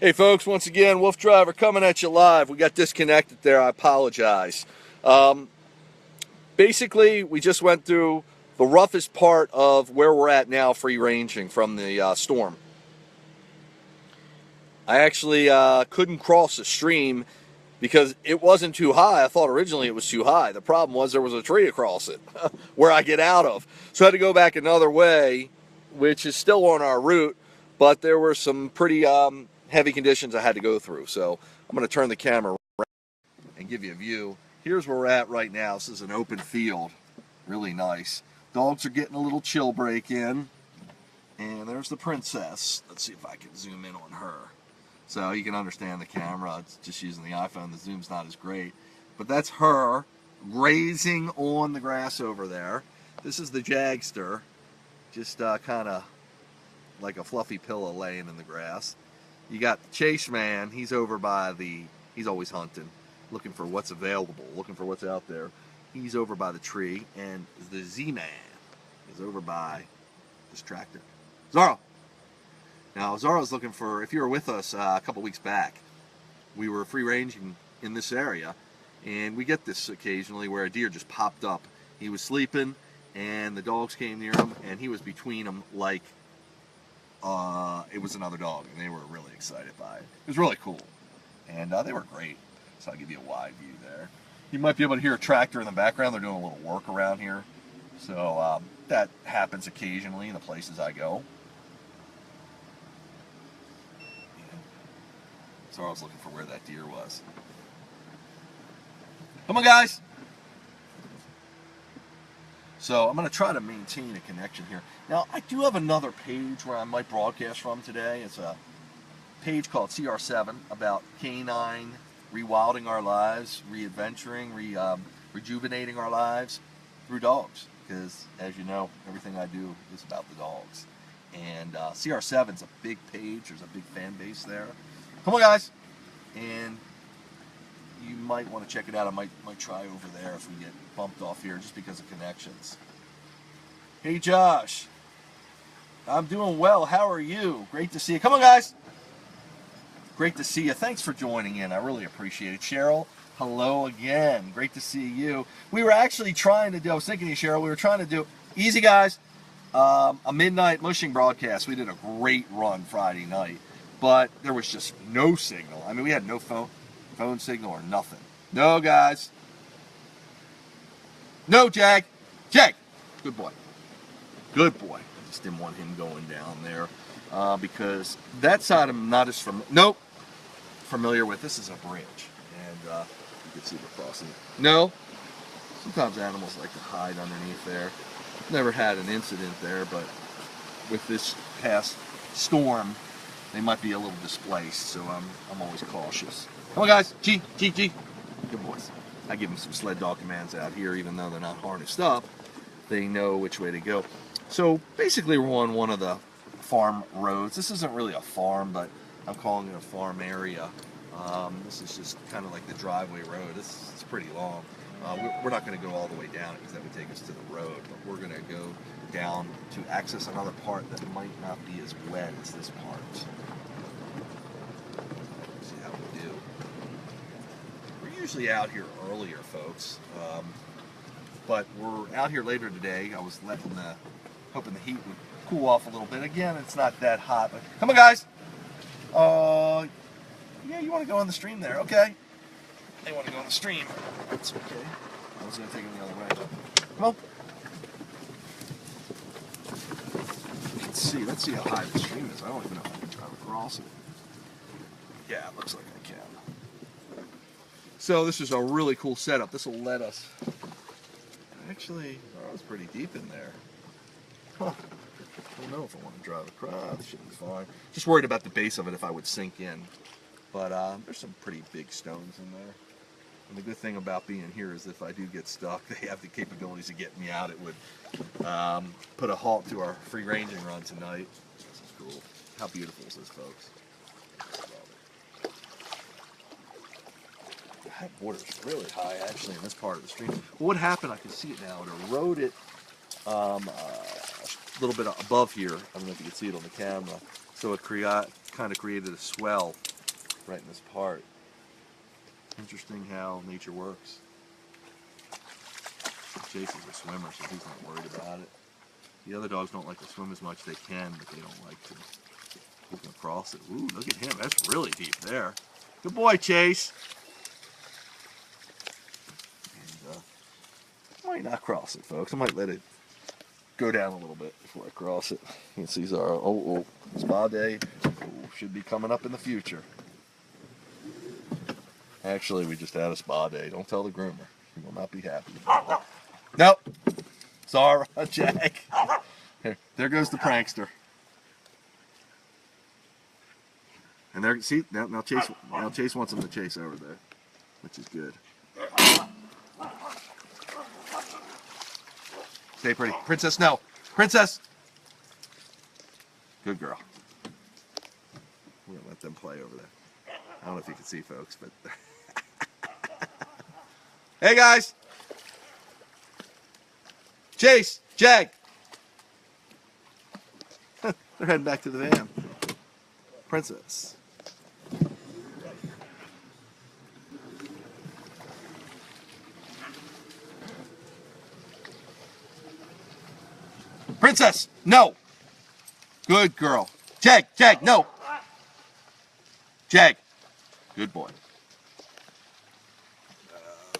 Hey folks, once again, WooFDriver coming at you live. We got disconnected there, I apologize. Basically, we just went through the roughest part of where we're at now free ranging from the storm. I actually couldn't cross the stream because it wasn't too high. I thought originally it was too high. The problem was there was a tree across it where I get out of. So I had to go back another way, which is still on our route, but there were some pretty heavy conditions I had to go through. So I'm going to turn the camera around and give you a view. Here's where we're at right now. This is an open field. Really nice. Dogs are getting a little chill break in. And there's the princess. Let's see if I can zoom in on her. So you can understand the camera. It's just using the iPhone. The zoom's not as great. But that's her grazing on the grass over there. This is the Jagster. Just kind of like a fluffy pillow laying in the grass. You got the Chase Man. He's over by the, he's always hunting, looking for what's available, looking for what's out there. He's over by the tree. And the Z-Man is over by this tractor. Zorro. Now, Zorro's looking for, if you were with us a couple weeks back, we were free ranging in this area, and we get this occasionally where a deer just popped up. He was sleeping, and the dogs came near him, and he was between them like it was another dog, and they were really excited by it. It was really cool, and they were great. So I'll give you a wide view there. You might be able to hear a tractor in the background. They're doing a little work around here, so that happens occasionally in the places I go. So I was looking for where that deer was. Come on, guys. So I'm going to try to maintain a connection here. Now, I do have another page where I might broadcast from today. It's a page called CR7 about canine rewilding our lives, re-adventuring, rejuvenating our lives through dogs. Because, as you know, everything I do is about the dogs. And CR7's a big page. There's a big fan base there. Come on, guys, and you might want to check it out. I might try over there if we get bumped off here just because of connections. Hey, Josh. I'm doing well. How are you? Great to see you. Come on, guys. Great to see you. Thanks for joining in. I really appreciate it. Cheryl, hello again. Great to see you. We were actually trying to do, I was thinking of you, Cheryl, we were trying to do, easy, guys, a midnight mushing broadcast. We did a great run Friday night. But there was just no signal. I mean, we had no phone signal or nothing. No, guys. No, Jag. Jag. Good boy. Good boy. I just didn't want him going down there because that side I'm not as familiar with. This is a bridge, and you can see we're crossing it. No. Sometimes animals like to hide underneath there. Never had an incident there, but with this past storm, they might be a little displaced, so I'm always cautious. Come on, guys. G. Good boys. I give them some sled dog commands out here, even though they're not harnessed up. They know which way to go. So basically, we're on one of the farm roads. This isn't really a farm, but I'm calling it a farm area. This is just kind of like the driveway road. It's pretty long. We're not going to go all the way down because that would take us to the road, but we're going to go down to access another part that might not be as wet as this part. See how we do. We're usually out here earlier, folks, but we're out here later today. I was hoping the heat would cool off a little bit. Again, it's not that hot, but come on, guys. Yeah, you want to go on the stream there? Okay. They want to go on the stream. It's okay. I was going to take them the other way. Come on. Let's see how high the stream is. I don't even know if I can drive across it. Yeah, it looks like I can. So this is a really cool setup. This will let us... Actually, I was pretty deep in there. Huh. I don't know if I want to drive across. It should be fine. Just worried about the base of it if I would sink in. But there's some pretty big stones in there. And the good thing about being here is if I do get stuck, they have the capabilities of getting me out. It would put a halt to our free ranging run tonight. This is cool. How beautiful is this, folks? That water's really high, actually, in this part of the stream. But what happened, I can see it now, it eroded a little bit above here. I don't know if you can see it on the camera. So it kind of created a swell right in this part. Interesting how nature works. Chase is a swimmer, so he's not worried about it. The other dogs don't like to swim as much. They can, but they don't like to. He's going to cross it. Ooh, look at him. That's really deep there. Good boy, Chase. And, I might not cross it, folks. I might let it go down a little bit before I cross it. You can see Zara. Oh, spa day. Oh, should be coming up in the future. Actually, we just had a spa day. Don't tell the groomer. He will not be happy. Nope. Zara, Jack. There goes the prankster. And there, see, now Chase wants him to chase over there, which is good. Stay pretty. Princess, no. Princess! Good girl. We're going to let them play over there. I don't know if you can see, folks, but... Hey, guys! Chase! Jag! They're heading back to the van. Princess. Princess! No! Good girl. Jag! Jag! No! Jag! Good boy.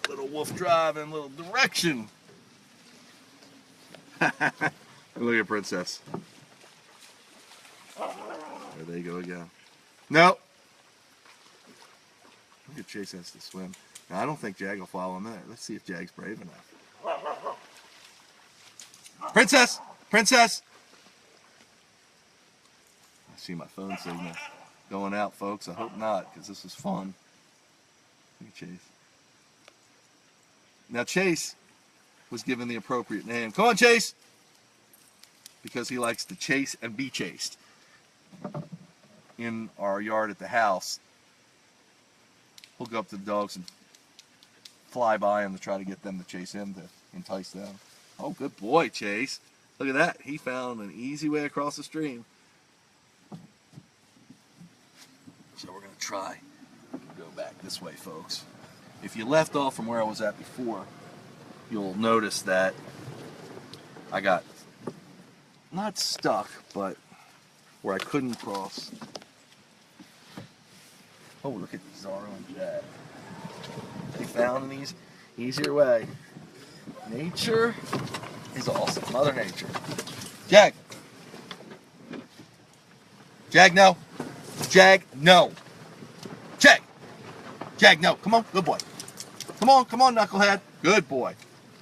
Little wolf drive and little direction. Look at Princess. There they go again. No. Look at Chase has to swim. Now, I don't think Jag will follow him there. Let's see if Jag's brave enough. Princess! Princess! I see my phone signal going out, folks. I hope not, because this is fun. Look at Chase. Now, Chase was given the appropriate name. Come on, Chase! Because he likes to chase and be chased. In our yard at the house, we'll go up to the dogs and fly by them to try to get them to chase him, to entice them. Oh, good boy, Chase. Look at that. He found an easy way across the stream. So we're going to try to go back this way, folks. If you left off from where I was at before, you'll notice that I got not stuck, but where I couldn't cross. Oh, look at Zara and Jag. They found an easier way. Nature is awesome. Mother Nature. Jag! Jag, no. Jag, no. Jag! Jag, no. Come on, good boy. Come on, knucklehead. Good boy.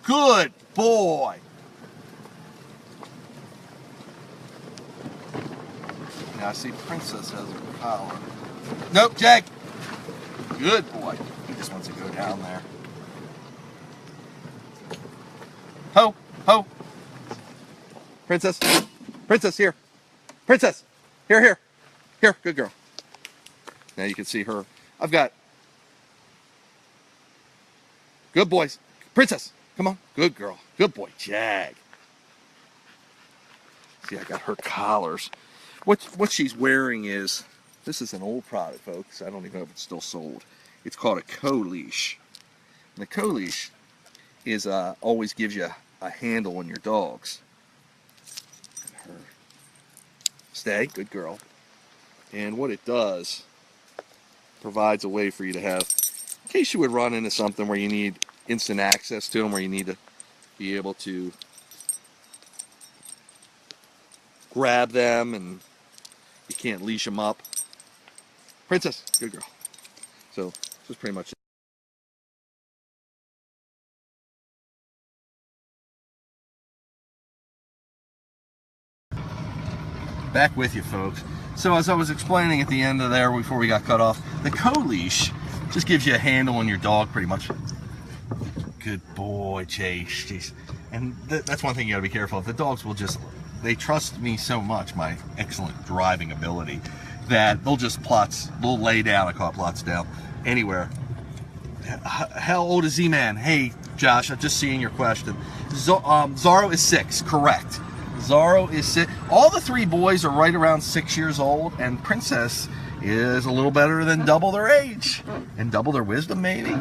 Good boy. Now I see Princess has her collar. Nope, Jag. Good boy. He just wants to go down there. Ho, ho. Princess. Princess, here. Princess. Here. Here, good girl. Now you can see her. I've got... Good boys. Princess, come on. Good girl. Good boy, Jag. See, I got her collars. What she's wearing is... This is an old product, folks. I don't even know if it's still sold. It's called a co-leash. And the co-leash is always gives you a handle on your dogs. Her. Stay, good girl. And what it does, provides a way for you to have, in case you would run into something where you need instant access to them, where you need to be able to grab them and you can't leash them up. Princess, good girl. So this is pretty much it. Back with you, folks. So as I was explaining at the end of there before we got cut off, the co-leash just gives you a handle on your dog pretty much. Good boy, Chase. Jeez. And that's one thing you gotta be careful of. The dogs will just, they trust me so much, my excellent driving ability, that they'll lay down, I call it plots down, anywhere. How old is Z-Man? Hey, Josh, I'm just seeing your question. Zaro is 6, correct. Zorro is all the three boys are right around 6 years old, and Princess is a little better than double their age and double their wisdom, maybe.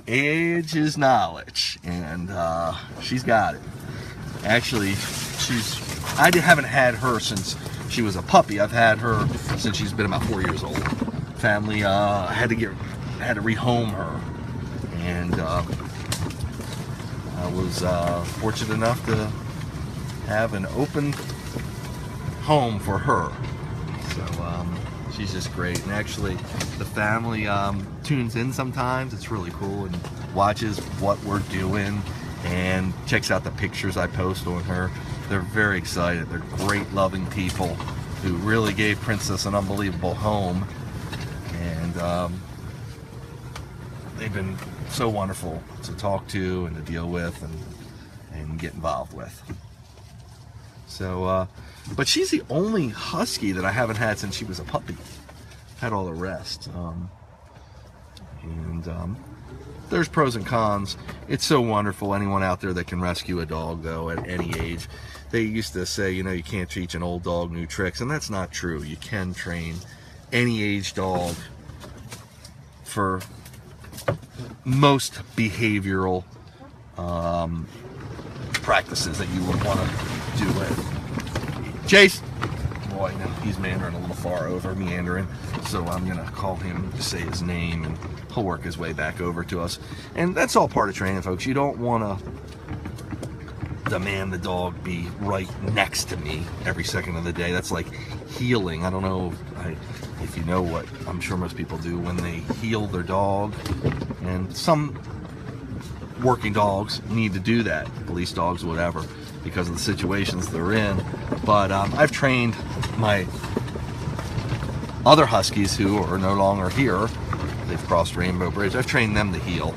Age is knowledge, and she's got it. Actually, I haven't had her since she was a puppy. I've had her since she's been about 4 years old. Family had to rehome her, and I was fortunate enough to have an open home for her. So she's just great, and actually the family tunes in sometimes. It's really cool and watches what we're doing and checks out the pictures I post on her. They're very excited. They're great, loving people who really gave Princess an unbelievable home, and they've been so wonderful to talk to and to deal with and get involved with. So, but she's the only husky that I haven't had since she was a puppy. Had all the rest. There's pros and cons. It's so wonderful. Anyone out there that can rescue a dog, though, at any age. They used to say, you know, you can't teach an old dog new tricks, and that's not true. You can train any age dog for most behavioral practices that you would want to do with. Chase! Boy, he's meandering a little far over, meandering. So I'm going to call him, say his name, and he'll work his way back over to us. And that's all part of training, folks. You don't want to demand the dog be right next to me every second of the day. That's like healing. I don't know if you know what I'm sure most people do when they heal their dog. And some working dogs need to do that, police dogs, whatever, because of the situations they're in. But I've trained my other huskies who are no longer here. They've crossed Rainbow Bridge. I've trained them to heal,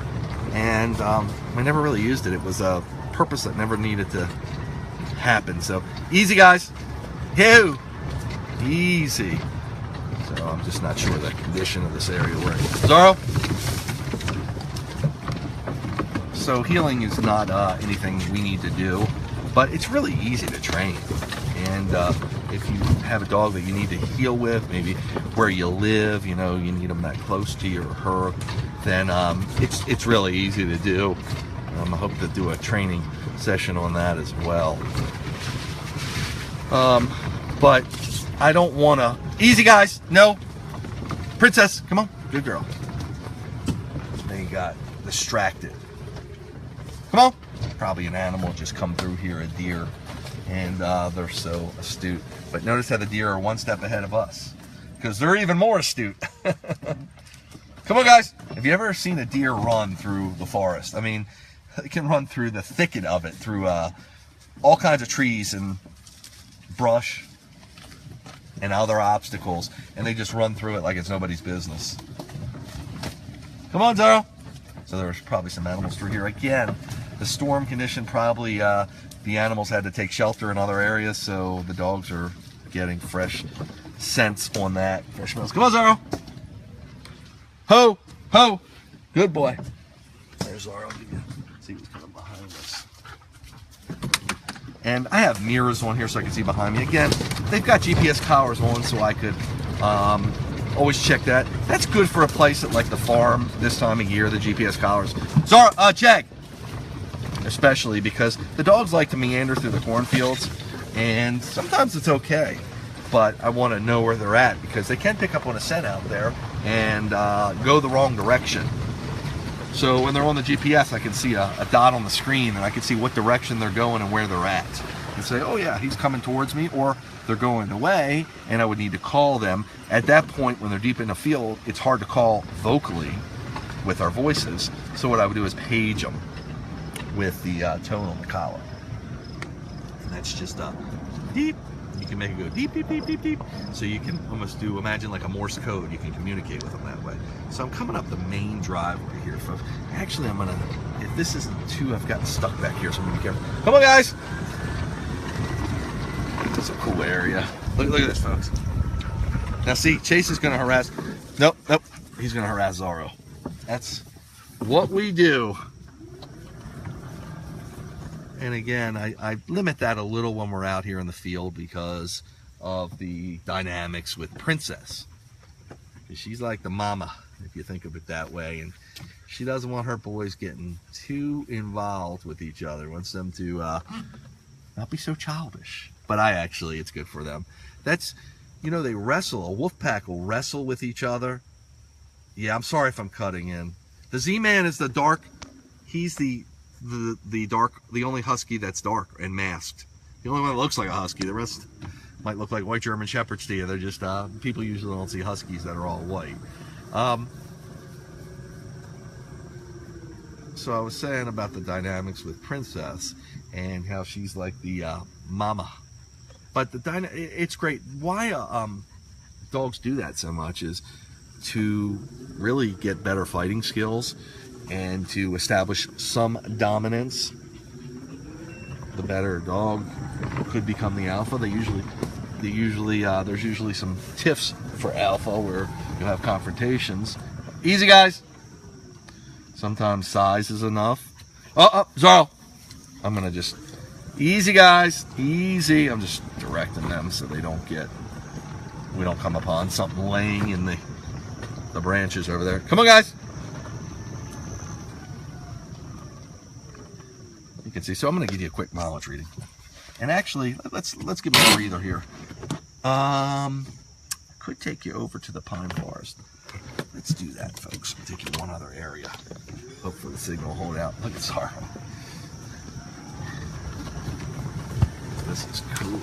and I never really used it. It was a purpose that never needed to happen. So easy, guys. Yo, easy. So I'm just not sure the condition of this area we're in. Zorro. So healing is not anything we need to do, but it's really easy to train. And if you have a dog that you need to heal with, maybe where you live, you know, you need them that close to you or her, then it's really easy to do. I hope to do a training session on that as well. But I don't want to... Easy, guys. No. Princess, come on. Good girl. They got distracted. Come on. Probably an animal just come through here, a deer. And they're so astute. But notice how the deer are one step ahead of us, because they're even more astute. Come on, guys. Have you ever seen a deer run through the forest? I mean, they can run through the thicket of it, through all kinds of trees and brush and other obstacles, and they just run through it like it's nobody's business. Come on, Zorro. So there's probably some animals through here. Again, the storm condition probably... the animals had to take shelter in other areas, so the dogs are getting fresh scents on that. Fresh smells. Come on, Zorro. Ho, ho. Good boy. There's Zorro. See what's coming behind us. And I have mirrors on here so I can see behind me. Again, they've got GPS collars on, so I could always check that. That's good for a place like the farm this time of year, the GPS collars. Zorro, Jag. Especially because the dogs like to meander through the cornfields, and sometimes it's okay, but I want to know where they're at, because they can pick up on a scent out there and go the wrong direction. So when they're on the GPS, I can see a dot on the screen, and I can see what direction they're going and where they're at, and say, oh yeah, he's coming towards me, or they're going away, and I would need to call them. At that point, when they're deep in the field, it's hard to call vocally with our voices, so what I would do is page them with the tone on the collar. And that's just deep. You can make it go deep, deep, deep, deep, deep. So you can almost do, imagine like a Morse code. You can communicate with them that way. So I'm coming up the main driveway here, folks. Actually, I'm gonna, if this isn't too, I've gotten stuck back here, so I'm gonna be careful. Come on, guys. It's a cool area. Look at this, folks. Now see, Chase is gonna harass, nope, he's gonna harass Zorro. That's what we do. And again, I limit that a little when we're out here in the field because of the dynamics with Princess. She's like the mama, if you think of it that way, and she doesn't want her boys getting too involved with each other. Wants them to not be so childish. But it's good for them. That's, they wrestle. A wolf pack will wrestle with each other. Yeah, I'm sorry if I'm cutting in. The Z-Man is the dark. He's the only husky that's dark and masked. The only one that looks like a husky. The rest might look like white German shepherds to you. They're just people usually don't see huskies that are all white. So I was saying about the dynamics with Princess and how she's like the mama. But it's great. Why dogs do that so much is to really get better fighting skills and to establish some dominance. The better dog could become the alpha. There's usually some tiffs for alpha where you have confrontations. Easy, guys. Sometimes size is enough. Zorro. I'm gonna just easy, guys. Easy. I'm just directing them so we don't come upon something laying in the branches over there. Come on, guys. You can see. So I'm going to give you a quick mileage reading. And actually, let's give it a breather here. Could take you over to the pine forest. Let's do that, folks. I'll take you one other area. Hopefully the signal will hold out. Look at Zorro. This is cool.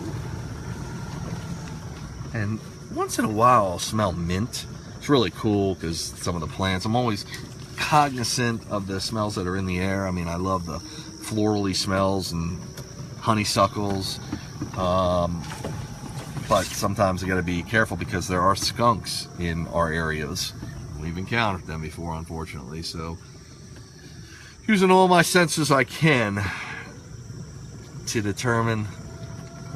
And once in a while, I'll smell mint. It's really cool because some of the plants, I'm always cognizant of the smells that are in the air. I mean, I love the florally smells and honeysuckles, but sometimes I got to be careful because there are skunks in our areas. We've encountered them before, unfortunately, so using all my senses I can to determine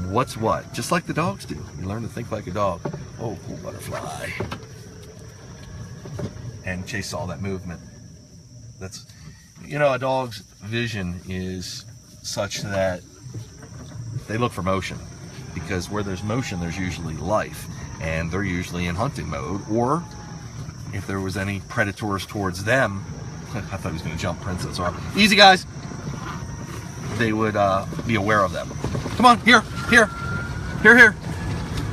what's what, just like the dogs do. You learn to think like a dog. Oh, cool butterfly. And chase all that movement. That's, a dog's vision is such that they look for motion, because where there's motion, there's usually life, and they're usually in hunting mode, or if there was any predators towards them, I thought he was going to jump Princess. Easy, guys. They would be aware of them. Come on, here.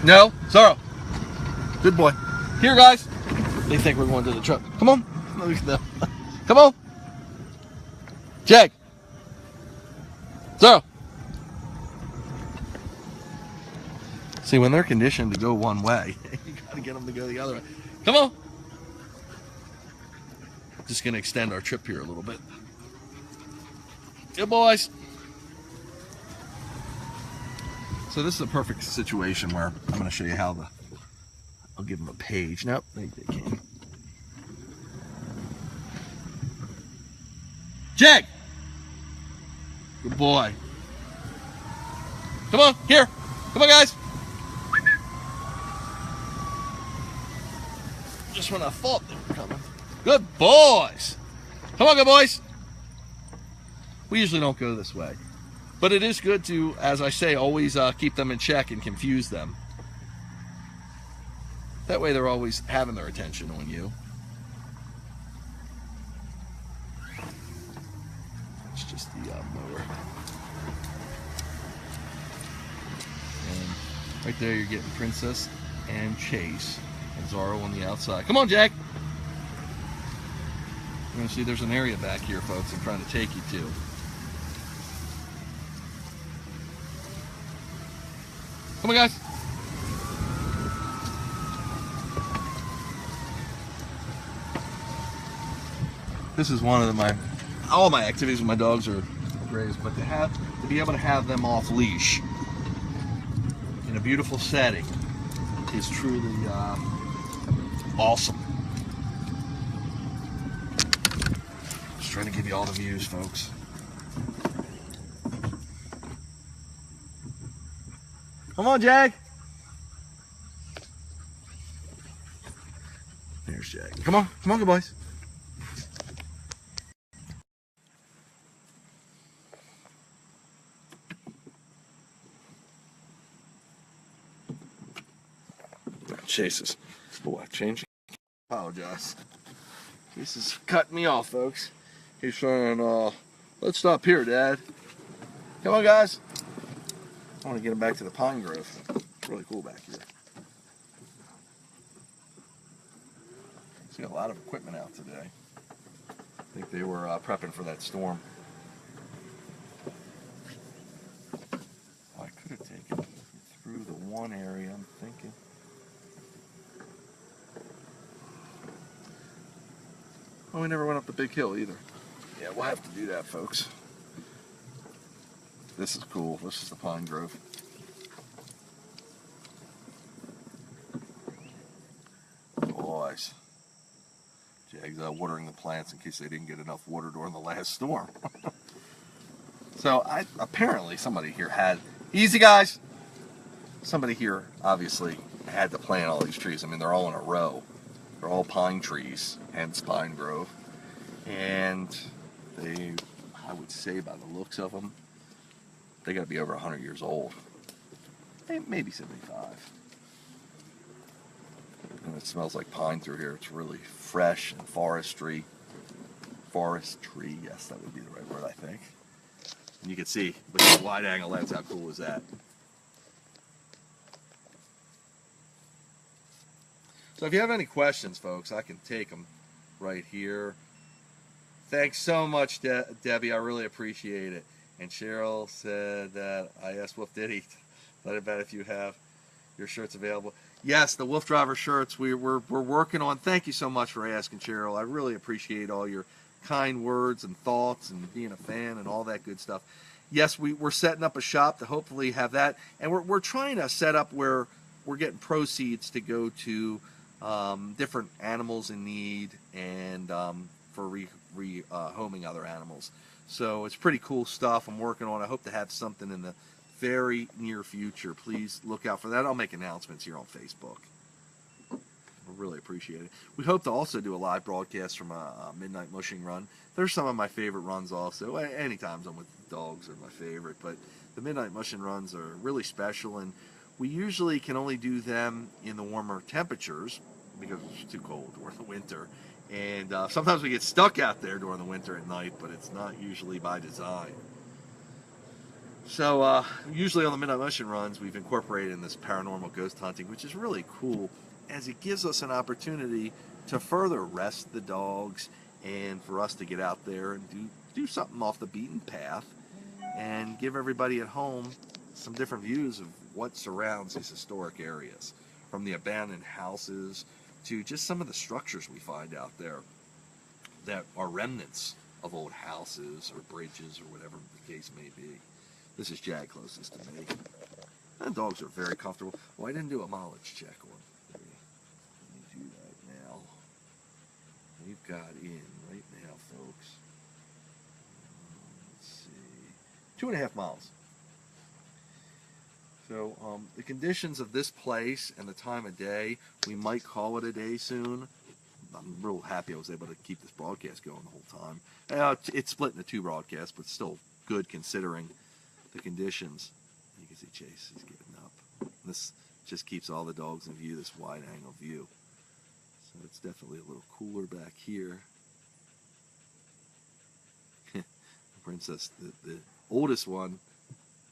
No, Zorro. Good boy. Here, guys. They think we're going to the truck. Come on. Come on. Jag. Zorro. See, when they're conditioned to go one way, you got to get them to go the other way. Come on. Just going to extend our trip here a little bit. Good boys. So this is a perfect situation where I'm going to show you how I'll give them a page. Nope, they came. Jag! Good boy. Come on, here. Come on, guys. Just when I thought they were coming. Good boys. Come on, good boys. We usually don't go this way. But it is good to, as I say, always keep them in check and confuse them. That way they're always having their attention on you. It's just the mower. And right there you're getting Princess and Chase and Zorro on the outside. Come on, Jack! You're going to see there's an area back here, folks, I'm trying to take you to. Come on, guys. This is one of all my activities with my dogs are graves, but to be able to have them off leash in a beautiful setting is truly awesome. Just trying to give you all the views, folks. Come on, Jag. There's Jag. Come on, good boys. Chase is, oh, I changed. Apologize. Chase is cutting me off, folks. He's saying, let's stop here, Dad. Come on, guys. I want to get him back to the pine grove. It's really cool back here. See a lot of equipment out today. I think they were prepping for that storm. I could have taken through the one area, I'm thinking. Oh, we never went up the big hill either. Yeah, we'll have to do that, folks. This is cool. This is the pine grove. Boys. Jag's watering the plants in case they didn't get enough water during the last storm. So apparently somebody here had, easy guys, somebody here obviously had to plant all these trees. I mean, they're all in a row. They're all pine trees, hence pine grove. And they, I would say by the looks of them, they got to be over 100 years old. Maybe 75. And it smells like pine through here. It's really fresh and forestry. Forestry, yes, that would be the right word, I think. And you can see with the wide angle lens, how cool is that? So if you have any questions, folks, I can take them right here. Thanks so much, Debbie. I really appreciate it. And Cheryl said that I asked WooFDiddy, let it bet if you have your shirts available. Yes, the WooFDriver shirts we're working on. Thank you so much for asking, Cheryl. I really appreciate all your kind words and thoughts and being a fan and all that good stuff. Yes, we're setting up a shop to hopefully have that, and we're trying to set up where we're getting proceeds to go to different animals in need and for homing other animals. So it's pretty cool stuff I'm working on. I hope to have something in the very near future. Please look out for that. I'll make announcements here on Facebook. I really appreciate it. We hope to also do a live broadcast from a midnight mushing run. There's some of my favorite runs also. Anytime I'm with dogs are my favorite, but the midnight mushing runs are really special, and we usually can only do them in the warmer temperatures because it's too cold during the winter. And sometimes we get stuck out there during the winter at night, but it's not usually by design. So usually on the midnight mushing runs, we've incorporated in this paranormal ghost hunting, which is really cool, as it gives us an opportunity to further rest the dogs and for us to get out there and do something off the beaten path and give everybody at home some different views of what surrounds these historic areas, from the abandoned houses to just some of the structures we find out there that are remnants of old houses or bridges or whatever the case may be. This is Jag closest to me. And dogs are very comfortable. Well, I didn't do a mileage check on. Let me do that now. We've got in right now, folks. Let's see. 2.5 miles. So the conditions of this place and the time of day, we might call it a day soon. I'm real happy I was able to keep this broadcast going the whole time. It's split into 2 broadcasts, but still good considering the conditions. You can see Chase is getting up. This just keeps all the dogs in view, this wide angle view. So it's definitely a little cooler back here. Princess, the oldest one,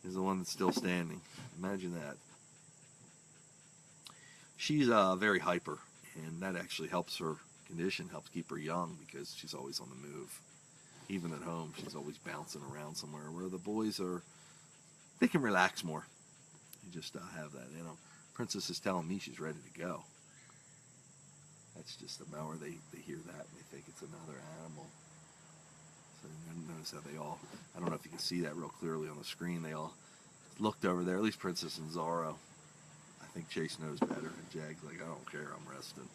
is the one that's still standing. Imagine that. She's very hyper, and that actually helps her condition, helps keep her young because she's always on the move. Even at home, she's always bouncing around somewhere, where the boys are, they can relax more. They just have that in them. Princess is telling me she's ready to go. That's just the mower. They hear that and they think it's another animal. So notice how they all, I don't know if you can see that real clearly on the screen, they all looked over there, at least Princess and Zorro. I think Chase knows better, and Jag's like, I don't care, I'm resting.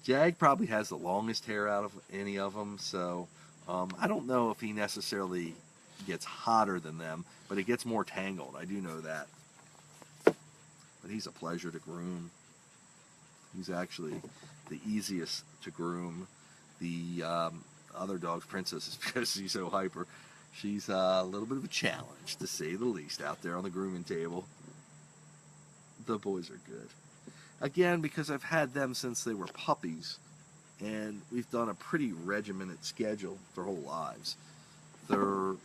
Jag probably has the longest hair out of any of them, so I don't know if he necessarily gets hotter than them, but it gets more tangled. I do know that. But he's a pleasure to groom. He's actually the easiest to groom. The other dog's Princess is because she's so hyper. She's a little bit of a challenge, to say the least, out there on the grooming table. The boys are good. Again, because I've had them since they were puppies, and we've done a pretty regimented schedule their whole lives. They were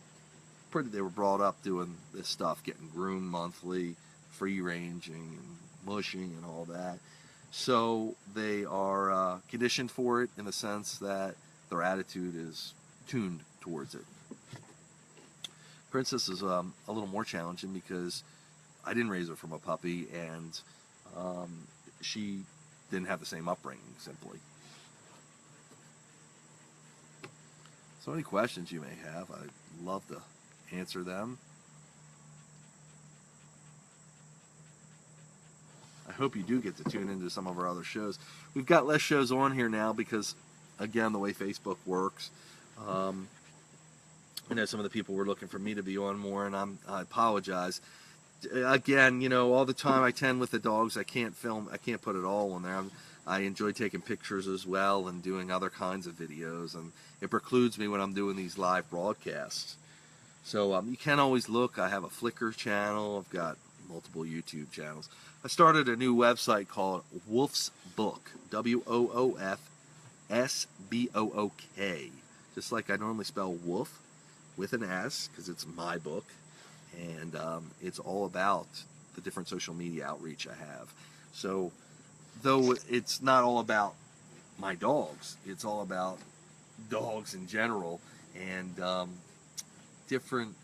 brought up doing this stuff, getting groomed monthly, free ranging and mushing and all that. So they are conditioned for it in the sense that their attitude is tuned towards it. Princess is a little more challenging because I didn't raise her from a puppy, and she didn't have the same upbringing, simply. So any questions you may have, I'd love to answer them. I hope you do get to tune into some of our other shows. We've got less shows on here now because, again, the way Facebook works. I know some of the people were looking for me to be on more, and I apologize. Again, you know, all the time I tend with the dogs, I can't put it all on there. I enjoy taking pictures as well and doing other kinds of videos, and it precludes me when I'm doing these live broadcasts. So you can always look. I have a Flickr channel. I've got multiple YouTube channels. I started a new website called Woof's Book, WOOFSBOOK. Just like I normally spell woof with an S, because it's my book. And it's all about the different social media outreach I have. So, though it's not all about my dogs, it's all about dogs in general, and different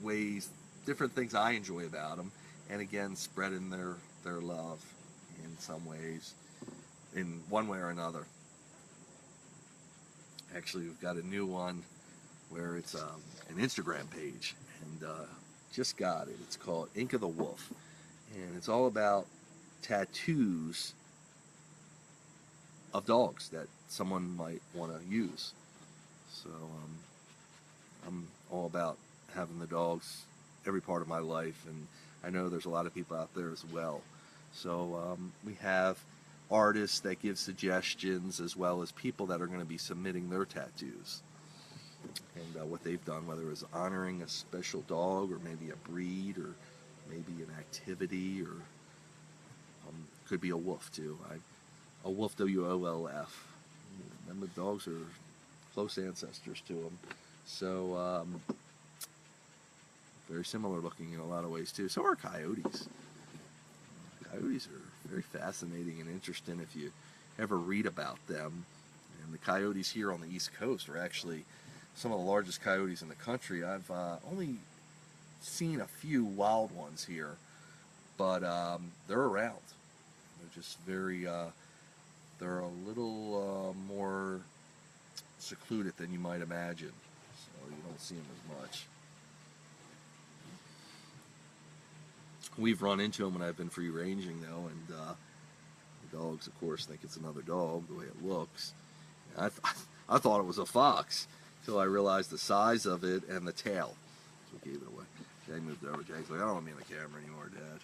ways, different things I enjoy about them, and again, spreading their love in some ways, in one way or another. Actually, we've got a new one where it's an Instagram page, and just got it. It's called Ink of the Wolf, and it's all about tattoos of dogs that someone might want to use. So I'm all about having the dogs every part of my life, and I know there's a lot of people out there as well. So we have artists that give suggestions, as well as people that are going to be submitting their tattoos. And what they've done, whether it's honoring a special dog, or maybe a breed, or maybe an activity, or could be a wolf too. A wolf, WOLF. And the dogs are close ancestors to them. So very similar looking in a lot of ways too. So are coyotes. Coyotes are very fascinating and interesting if you ever read about them. And the coyotes here on the East Coast are actually some of the largest coyotes in the country. I've only seen a few wild ones here, but they're around. They're just very, they're a little more secluded than you might imagine, so you don't see them as much. We've run into them when I've been free ranging though, and the dogs, of course, think it's another dog the way it looks. I thought it was a fox until I realized the size of it and the tail. So we gave it away. Jag moved over. Jag's like, I don't want to be on the camera anymore, Dad.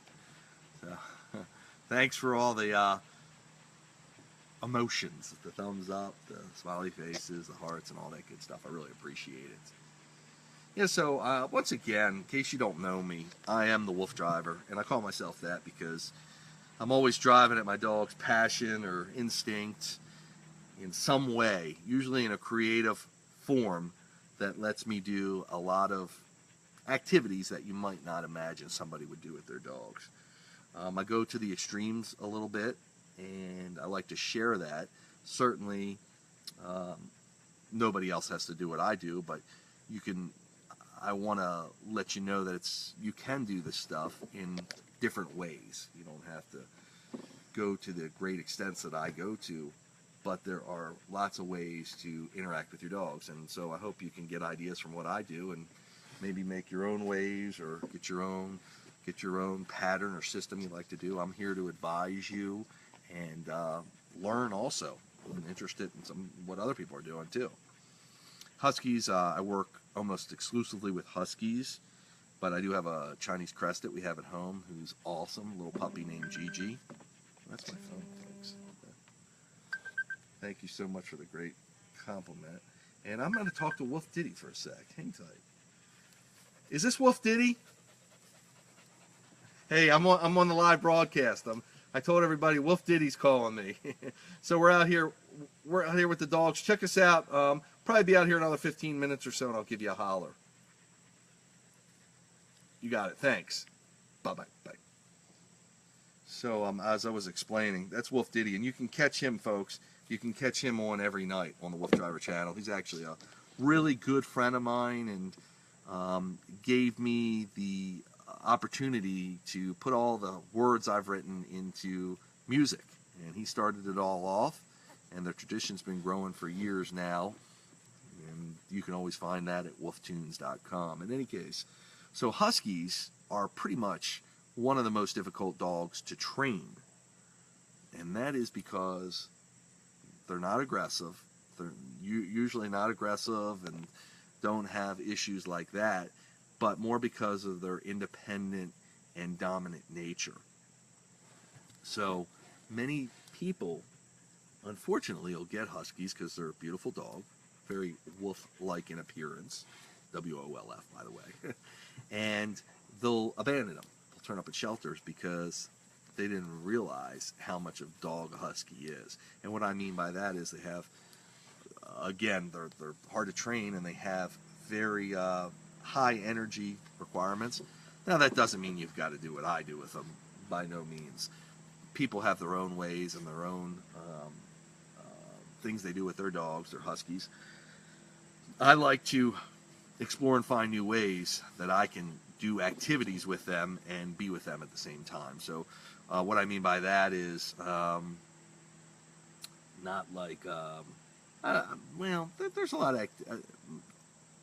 So, thanks for all the emotions, the thumbs up, the smiley faces, the hearts, and all that good stuff. I really appreciate it. Yeah, so once again, in case you don't know me, I am the Wolf Driver, and I call myself that because I'm always driving at my dog's passion or instinct in some way, usually in a creative form that lets me do a lot of activities that you might not imagine somebody would do with their dogs. I go to the extremes a little bit, and I like to share that. Certainly, nobody else has to do what I do, but you can. I want to let you know that you can do this stuff in different ways. You don't have to go to the great extents that I go to, but there are lots of ways to interact with your dogs, and so I hope you can get ideas from what I do and maybe make your own ways or get your own pattern or system you like to do. I'm here to advise you and learn also. I'm interested in what other people are doing too. Huskies, I work almost exclusively with Huskies, but I do have a Chinese Crested we have at home who's awesome, a little puppy named Gigi. That's my phone, thanks. Thank you so much for the great compliment. And I'm going to talk to Wolf Diddy for a sec. Hang tight. Is this Wolf Diddy? Hey, I'm on the live broadcast. I told everybody Wolf Diddy's calling me. So we're out here with the dogs. Check us out. Probably be out here another 15 minutes or so, and I'll give you a holler. You got it. Thanks. Bye-bye. Bye. So as I was explaining, that's Wolf Diddy, and you can catch him, folks. You can catch him on every night on the WooFDriver channel. He's actually a really good friend of mine, and gave me the opportunity to put all the words I've written into music. And he started it all off, and the tradition's been growing for years now. And you can always find that at wooftunes.com. In any case, so Huskies are pretty much one of the most difficult dogs to train. And that is because they're not aggressive. They're usually not aggressive and don't have issues like that, but more because of their independent and dominant nature. So many people, unfortunately, will get Huskies because they're a beautiful dog, very wolf-like in appearance, W-O-L-F, by the way, and they'll abandon them. They'll turn up at shelters because they didn't realize how much of a dog a Husky is. And what I mean by that is they have, again, they're hard to train, and they have very high energy requirements. Now that doesn't mean you've got to do what I do with them, by no means. People have their own ways and their own things they do with their dogs, their Huskies. I like to explore and find new ways that I can do activities with them and be with them at the same time. So what I mean by that is not like, well, there's a lot of,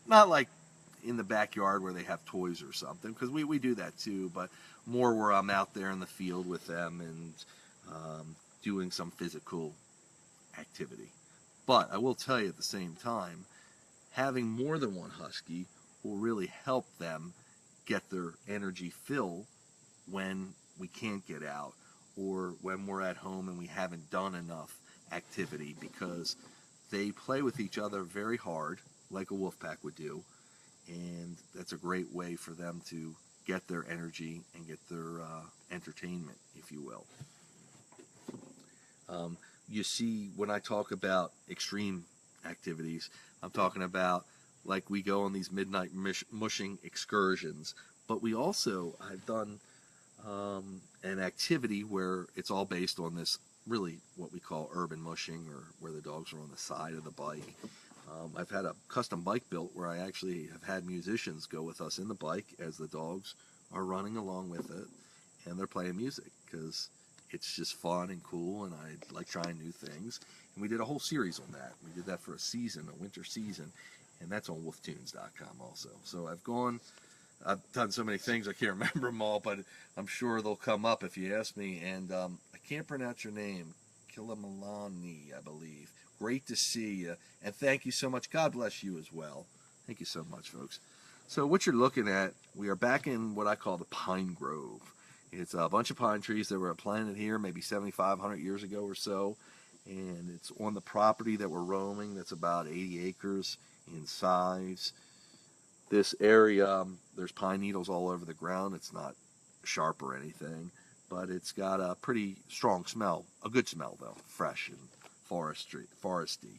not like in the backyard where they have toys or something, because we do that too, but more where I'm out there in the field with them and doing some physical activity. But I will tell you at the same time, having more than one Husky will really help them get their energy fill when we can't get out, or when we're at home and we haven't done enough activity, because they play with each other very hard, like a wolf pack would do, and that's a great way for them to get their energy and get their entertainment, if you will. You see, when I talk about extreme activities, I'm talking about like we go on these midnight mushing excursions, but we also, I've done an activity where it's all based on this, really what we call urban mushing, or where the dogs are on the side of the bike. I've had a custom bike built where I actually have had musicians go with us in the bike as the dogs are running along with it, and they're playing music because it's just fun and cool, and I like trying new things. And we did a whole series on that. We did that for a season, a winter season, and that's on wooftunes.com also. So I've done so many things I can't remember them all, but I'm sure they'll come up if you ask me. And I can't pronounce your name, Kilamalani, I believe. Great to see you, and thank you so much. God bless you as well. Thank you so much, folks. So what you're looking at, we are back in what I call the Pine Grove. It's a bunch of pine trees that were planted here maybe 7,500 years ago or so, and it's on the property that we're roaming. That's about 80 acres in size. This area, there's pine needles all over the ground. It's not sharp or anything, but it's got a pretty strong smell, a good smell though, fresh and foresty.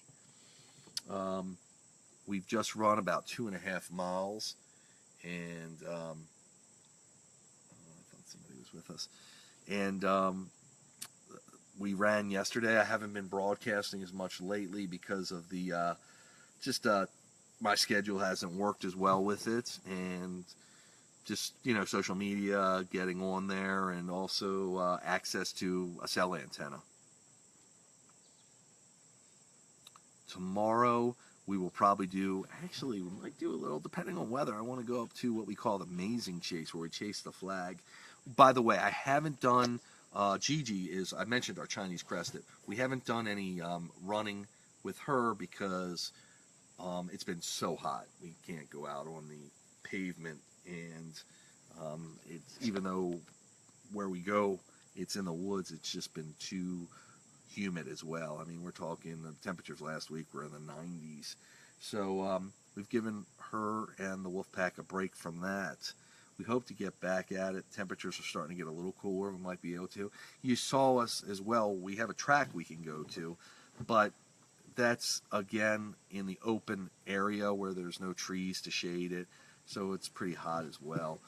We've just run about 2.5 miles, and I thought somebody was with us. And we ran yesterday. I haven't been broadcasting as much lately because of the my schedule hasn't worked as well with it, and just, you know, social media, getting on there, and also access to a cell antenna. Tomorrow we will probably do, actually we might do a little, depending on weather, I want to go up to what we call the Amazing Chase, where we chase the flag. By the way, I haven't done, Gigi is, I mentioned our Chinese Crested. We haven't done any running with her because it's been so hot. We can't go out on the pavement, and it's, even though where we go, it's in the woods, it's just been too humid as well. I mean, we're talking, the temperatures last week were in the 90s. So we've given her and the wolf pack a break from that. We hope to get back at it. Temperatures are starting to get a little cooler. We might be able to. You saw us as well. We have a track we can go to, but that's, again, in the open area where there's no trees to shade it, so it's pretty hot as well.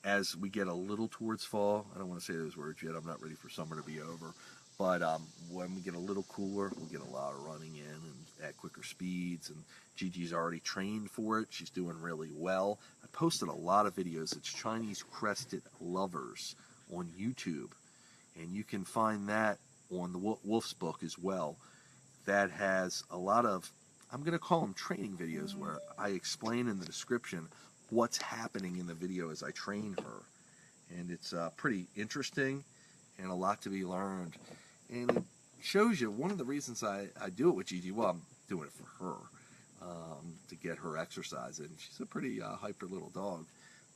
As we get a little towards fall, I don't want to say those words yet, I'm not ready for summer to be over, but when we get a little cooler, we'll get a lot of running in and at quicker speeds, and Gigi's already trained for it. She's doing really well. I posted a lot of videos. It's Chinese Crested Lovers on YouTube, and you can find that on the Wolf's book as well. That has a lot of, I'm going to call them training videos, where I explain in the description what's happening in the video as I train her. And it's pretty interesting and a lot to be learned. And it shows you one of the reasons I do it with Gigi. Well, I'm doing it for her, to get her exercise in. She's a pretty hyper little dog.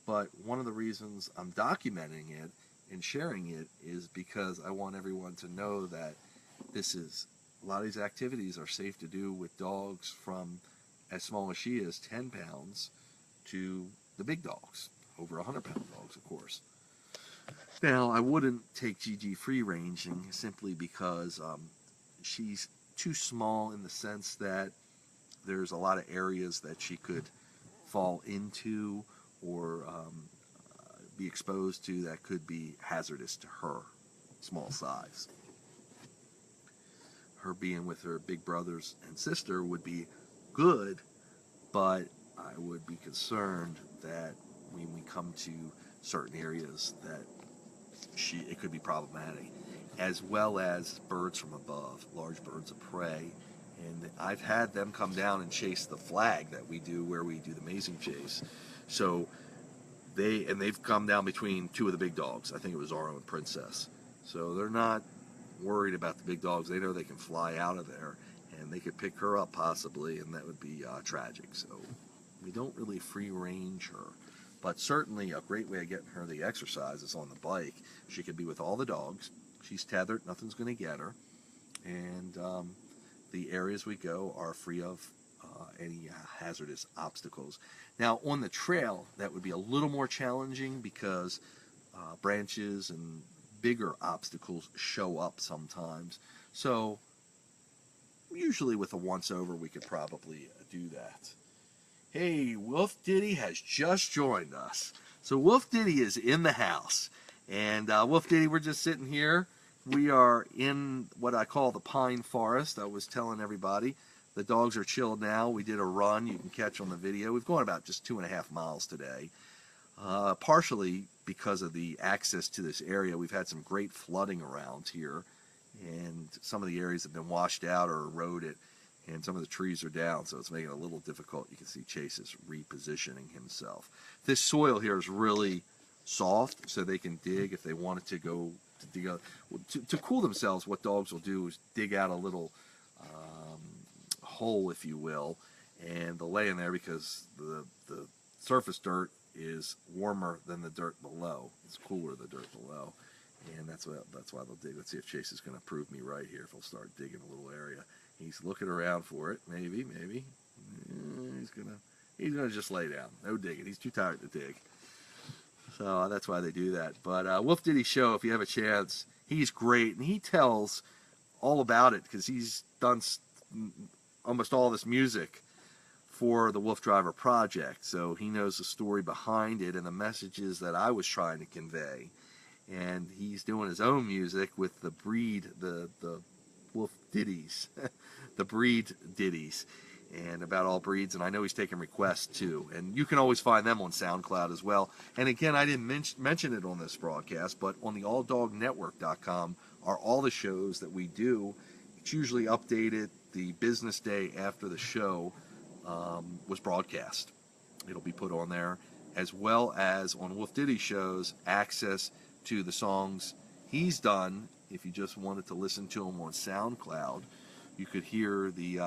But one of the reasons I'm documenting it and sharing it is because I want everyone to know that a lot of these activities are safe to do with dogs from as small as she is, 10 pounds, to the big dogs, over 100-pound dogs, of course. Now, I wouldn't take Gigi free ranging simply because she's too small, in the sense that there's a lot of areas that she could fall into or be exposed to that could be hazardous to her small size. Her being with her big brothers and sister would be good, but I would be concerned that when we come to certain areas that it could be problematic, as well as birds from above, large birds of prey. And I've had them come down and chase the flag that we do, where we do the mazing chase. So they've come down between two of the big dogs. I think it was Oro and Princess. So they're not worried about the big dogs. They know they can fly out of there, and they could pick her up possibly, and that would be tragic. So we don't really free range her. But certainly a great way of getting her the exercise is on the bike. She could be with all the dogs. She's tethered. Nothing's going to get her. And the areas we go are free of any hazardous obstacles. Now, on the trail, that would be a little more challenging because branches and bigger obstacles show up sometimes. So usually with a once-over, we could probably do that. Hey, Wolf Diddy has just joined us. So Wolf Diddy is in the house. And Wolf Diddy, we're just sitting here. We are in what I call the pine forest. I was telling everybody the dogs are chilled now. We did a run you can catch on the video. We've gone about just 2.5 miles today. Partially because of the access to this area. We've had some great flooding around here. And some of the areas have been washed out or eroded. And some of the trees are down, so it's making it a little difficult. You can see Chase is repositioning himself. This soil here is really soft, so they can dig if they wanted to go to dig out. To cool themselves, what dogs will do is dig out a little hole, if you will, and they'll lay in there because the surface dirt is warmer than the dirt below. It's cooler than the dirt below, and that's why they'll dig. Let's see if Chase is going to prove me right here. If he'll start digging a little area. He's looking around for it. Maybe. He's gonna just lay down. No digging. He's too tired to dig. So that's why they do that. But Wolf Diddy Show, if you have a chance, he's great, and he tells all about it because he's done almost all this music for the WooFDriver project. So he knows the story behind it and the messages that I was trying to convey. And he's doing his own music with the breed, the Wolf Ditties, the breed ditties, and about all breeds. And I know he's taking requests too, and you can always find them on SoundCloud as well. And again, I didn't mention it on this broadcast, but on the alldognetwork.com are all the shows that we do. It's usually updated the business day after the show was broadcast. It'll be put on there, as well as on Wolf Diddy shows, access to the songs he's done. If you just wanted to listen to him on SoundCloud, you could hear the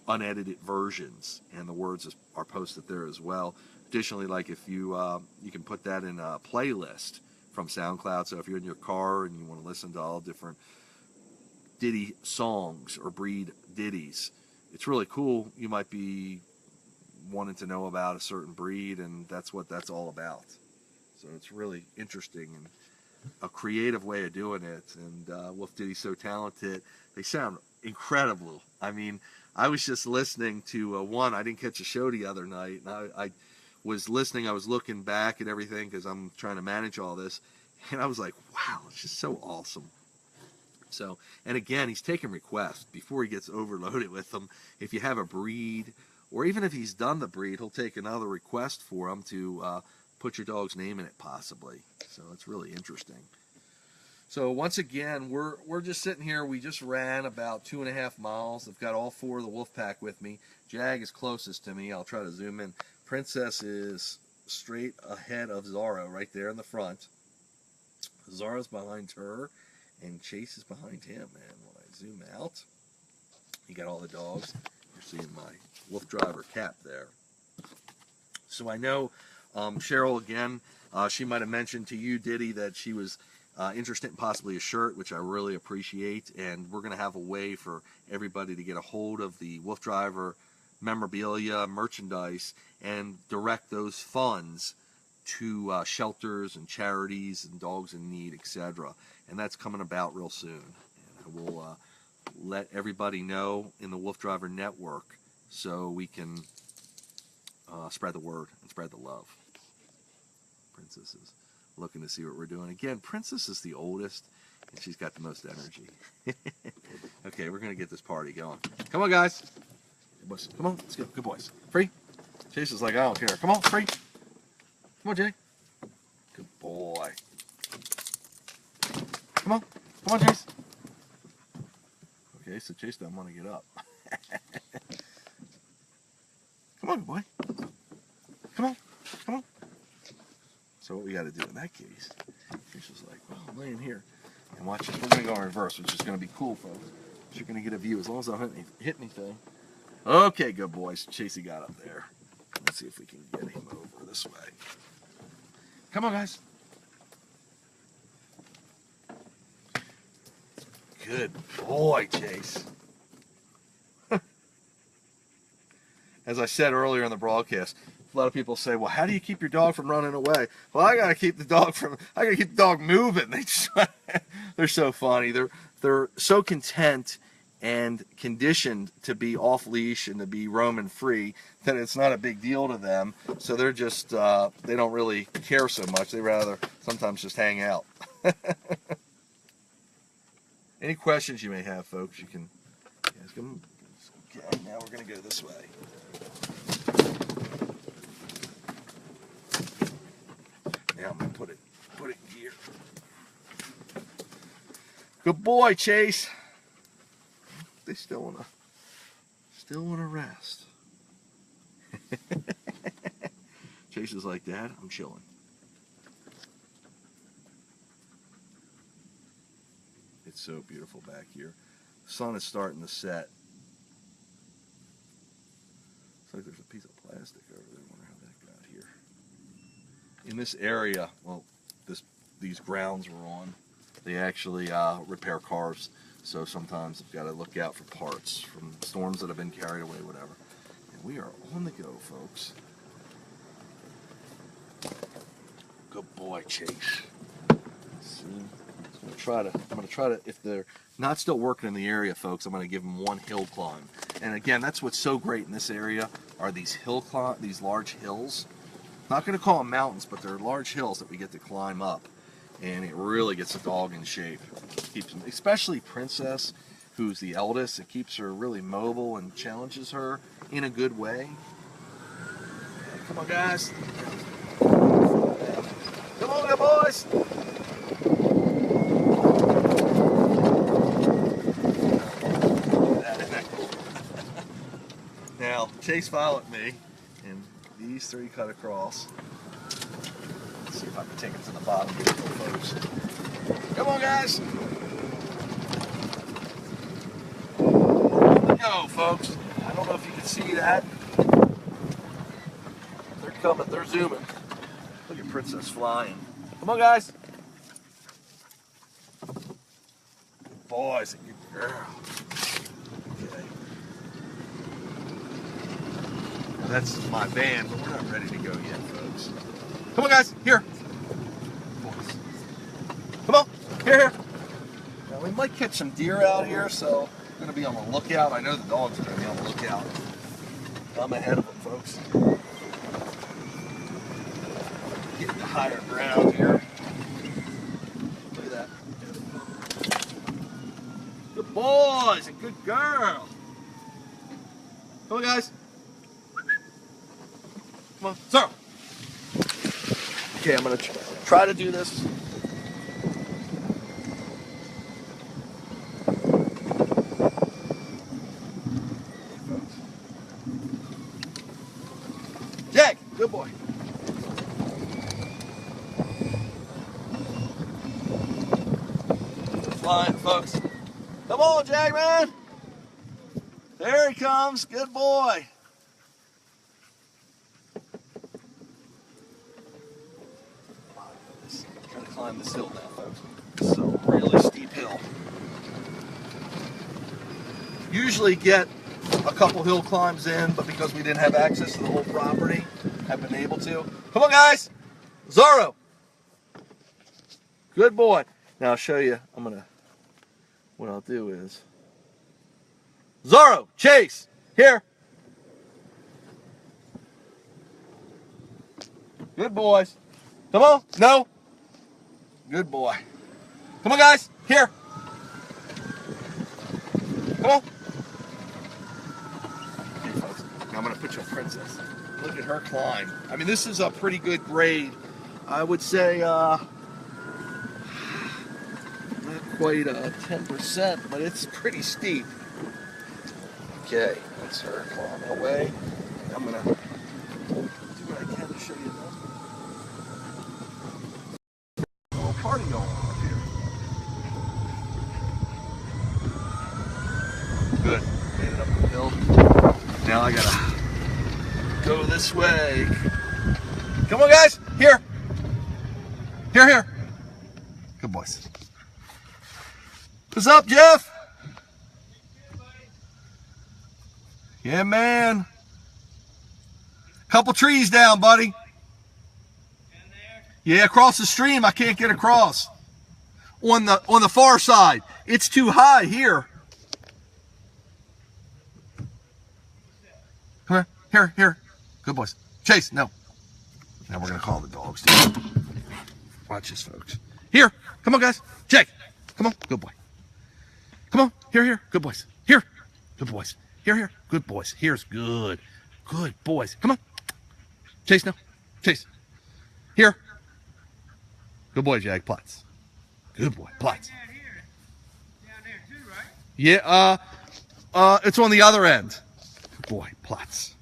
unedited versions, and the words are posted there as well. Additionally, like if you can put that in a playlist from SoundCloud, so if you're in your car and you want to listen to all different Diddy songs or breed ditties, it's really cool. You might be wanted to know about a certain breed, and that's what that's all about. So it's really interesting and a creative way of doing it. And Wolf Diddy's so talented. They sound incredible. I mean, I was just listening to one. I didn't catch a show the other night, and I was listening. I was looking back at everything because I'm trying to manage all this, and I was like, wow, it's just so awesome. So, and again, he's taking requests before he gets overloaded with them. If you have a breed, or even if he's done the breed, he'll take another request for them to put your dog's name in it, possibly. So it's really interesting. So once again, we're just sitting here. We just ran about 2.5 miles. I've got all 4 of the wolf pack with me. Jag is closest to me. I'll try to zoom in. Princess is straight ahead of Zorro, right there in the front. Zorro's behind her, and Chase is behind him. And when I zoom out, you got all the dogs. You're seeing my WooFDriver cap there. So I know Cheryl, again, she might have mentioned to you, Diddy, that she was interested in possibly a shirt, which I really appreciate. And we're going to have a way for everybody to get a hold of the WooFDriver memorabilia, merchandise, and direct those funds to shelters and charities and dogs in need, etc. And that's coming about real soon. And I will let everybody know in the WooFDriver network so we can spread the word and spread the love. Princess is looking to see what we're doing. Again, Princess is the oldest, and she's got the most energy. Okay, we're going to get this party going. Come on, guys. Come on, let's go. Good boys. Free. Chase is like, I don't care. Come on, free. Come on, Jay. Good boy. Come on. Come on, Chase. Okay, so Chase doesn't want to get up. Come on, good boy. Come on. Come on. So what we got to do in that case, Chase is like, well, I'm laying here. And watch this. We're going to go in reverse, which is going to be cool, folks. You're going to get a view as long as I don't hit anything. Okay, good boys. Chasey got up there. Let's see if we can get him over this way. Come on, guys. Good boy, Chase. As I said earlier in the broadcast, a lot of people say, well, how do you keep your dog from running away? Well, I gotta keep the dog moving. They're so funny. They're so content and conditioned to be off leash and to be roaming free that it's not a big deal to them. So they're just they don't really care so much. They rather sometimes just hang out. Any questions you may have, folks, you can ask them. Okay, now we're gonna go this way. Now I'm gonna put it in gear. Good boy, Chase. They still wanna rest. Chase is like, Dad, I'm chilling. It's so beautiful back here. The sun is starting to set. Looks like there's a piece of plastic over there. I wonder how that got here. In this area, well, these grounds we're on, they actually repair cars. So sometimes I've got to look out for parts from storms that have been carried away, whatever. And we are on the go, folks. Good boy, Chase. See, I'm gonna try to. If they're not still working in the area, folks, I'm gonna give them one hill climb. And again, that's what's so great in this area are these these large hills. Not gonna call them mountains, but they're large hills that we get to climb up. And it really gets the dog in shape. Keeps them, especially Princess, who's the eldest. It keeps her really mobile and challenges her in a good way. Okay, come on, guys. Come on, good boys. Isn't that cool? Now, Chase followed me, and these 3 cut across. See if I can take it to the bottom here, folks. Come on, guys. Go, folks. I don't know if you can see that. They're coming. They're zooming. Look at Princess flying. Come on, guys. Good boys. Good girl. Okay. That's my van, but we're not ready to go yet, folks. Come on, guys. Here. Come on. Here. Now, we might catch some deer out here, so I'm going to be on the lookout. I know the dogs are going to be on the lookout. I'm ahead of them, folks. Getting to higher ground here. Look at that. Good boys and good girl. Come on, guys. Come on, sir. Okay, I'm going to try to do this. Jag, good boy. Flying, folks. Come on, Jag, man. There he comes. Good boy. I'm trying to climb this hill now, folks. This is a really steep hill. Usually get a couple hill climbs in, but because we didn't have access to the whole property, I've been able to. Come on, guys. Zorro. Good boy. Now I'll show you. What I'll do is, Zorro, chase. Here. Good boys. Come on. No. Good boy. Come on, guys. Here. Come on. Okay, folks. Now I'm going to put you on Princess. Look at her climb. I mean, this is a pretty good grade. I would say not quite 10%, but it's pretty steep. Okay, that's her climbing away. I'm going to do what I can to show you this. A little party going on up here. Good. Made it up the hill. Now I got to go this way. Come on, guys. Here. Here, here. Good boys. What's up, Jeff? Yeah, man. Couple trees down, buddy. Yeah, across the stream. I can't get across. On the far side. It's too high here. Come here. Here, here. Good boys. Chase, no. Now we're going to call the dogs, dude. Watch this, folks. Here. Come on, guys. Jake. Come on. Good boy. Come on. Here, here. Good boys. Here. Good boys. Here, here. Good boys. Here's good. Good boys. Come on. Chase, no. Chase. Here. Good boy, Jag. Plots. Good boy. Plots. Down there too, right? Yeah, it's on the other end. Good boy. Plots.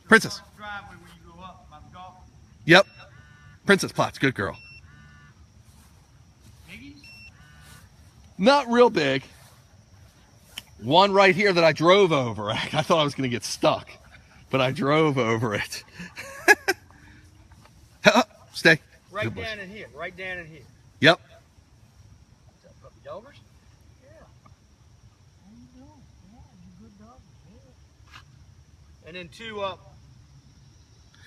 Princess. Driveway where you go up by the golf. Yep. Princess Plots. Good girl. Biggies? Not real big. One right here that I drove over. I thought I was going to get stuck, but I drove over it. Stay. Right down in here. Right down in here. Yep. What's up, puppy doggers? Yeah. How you doing? Yeah, you good dog? Yeah. And then two up.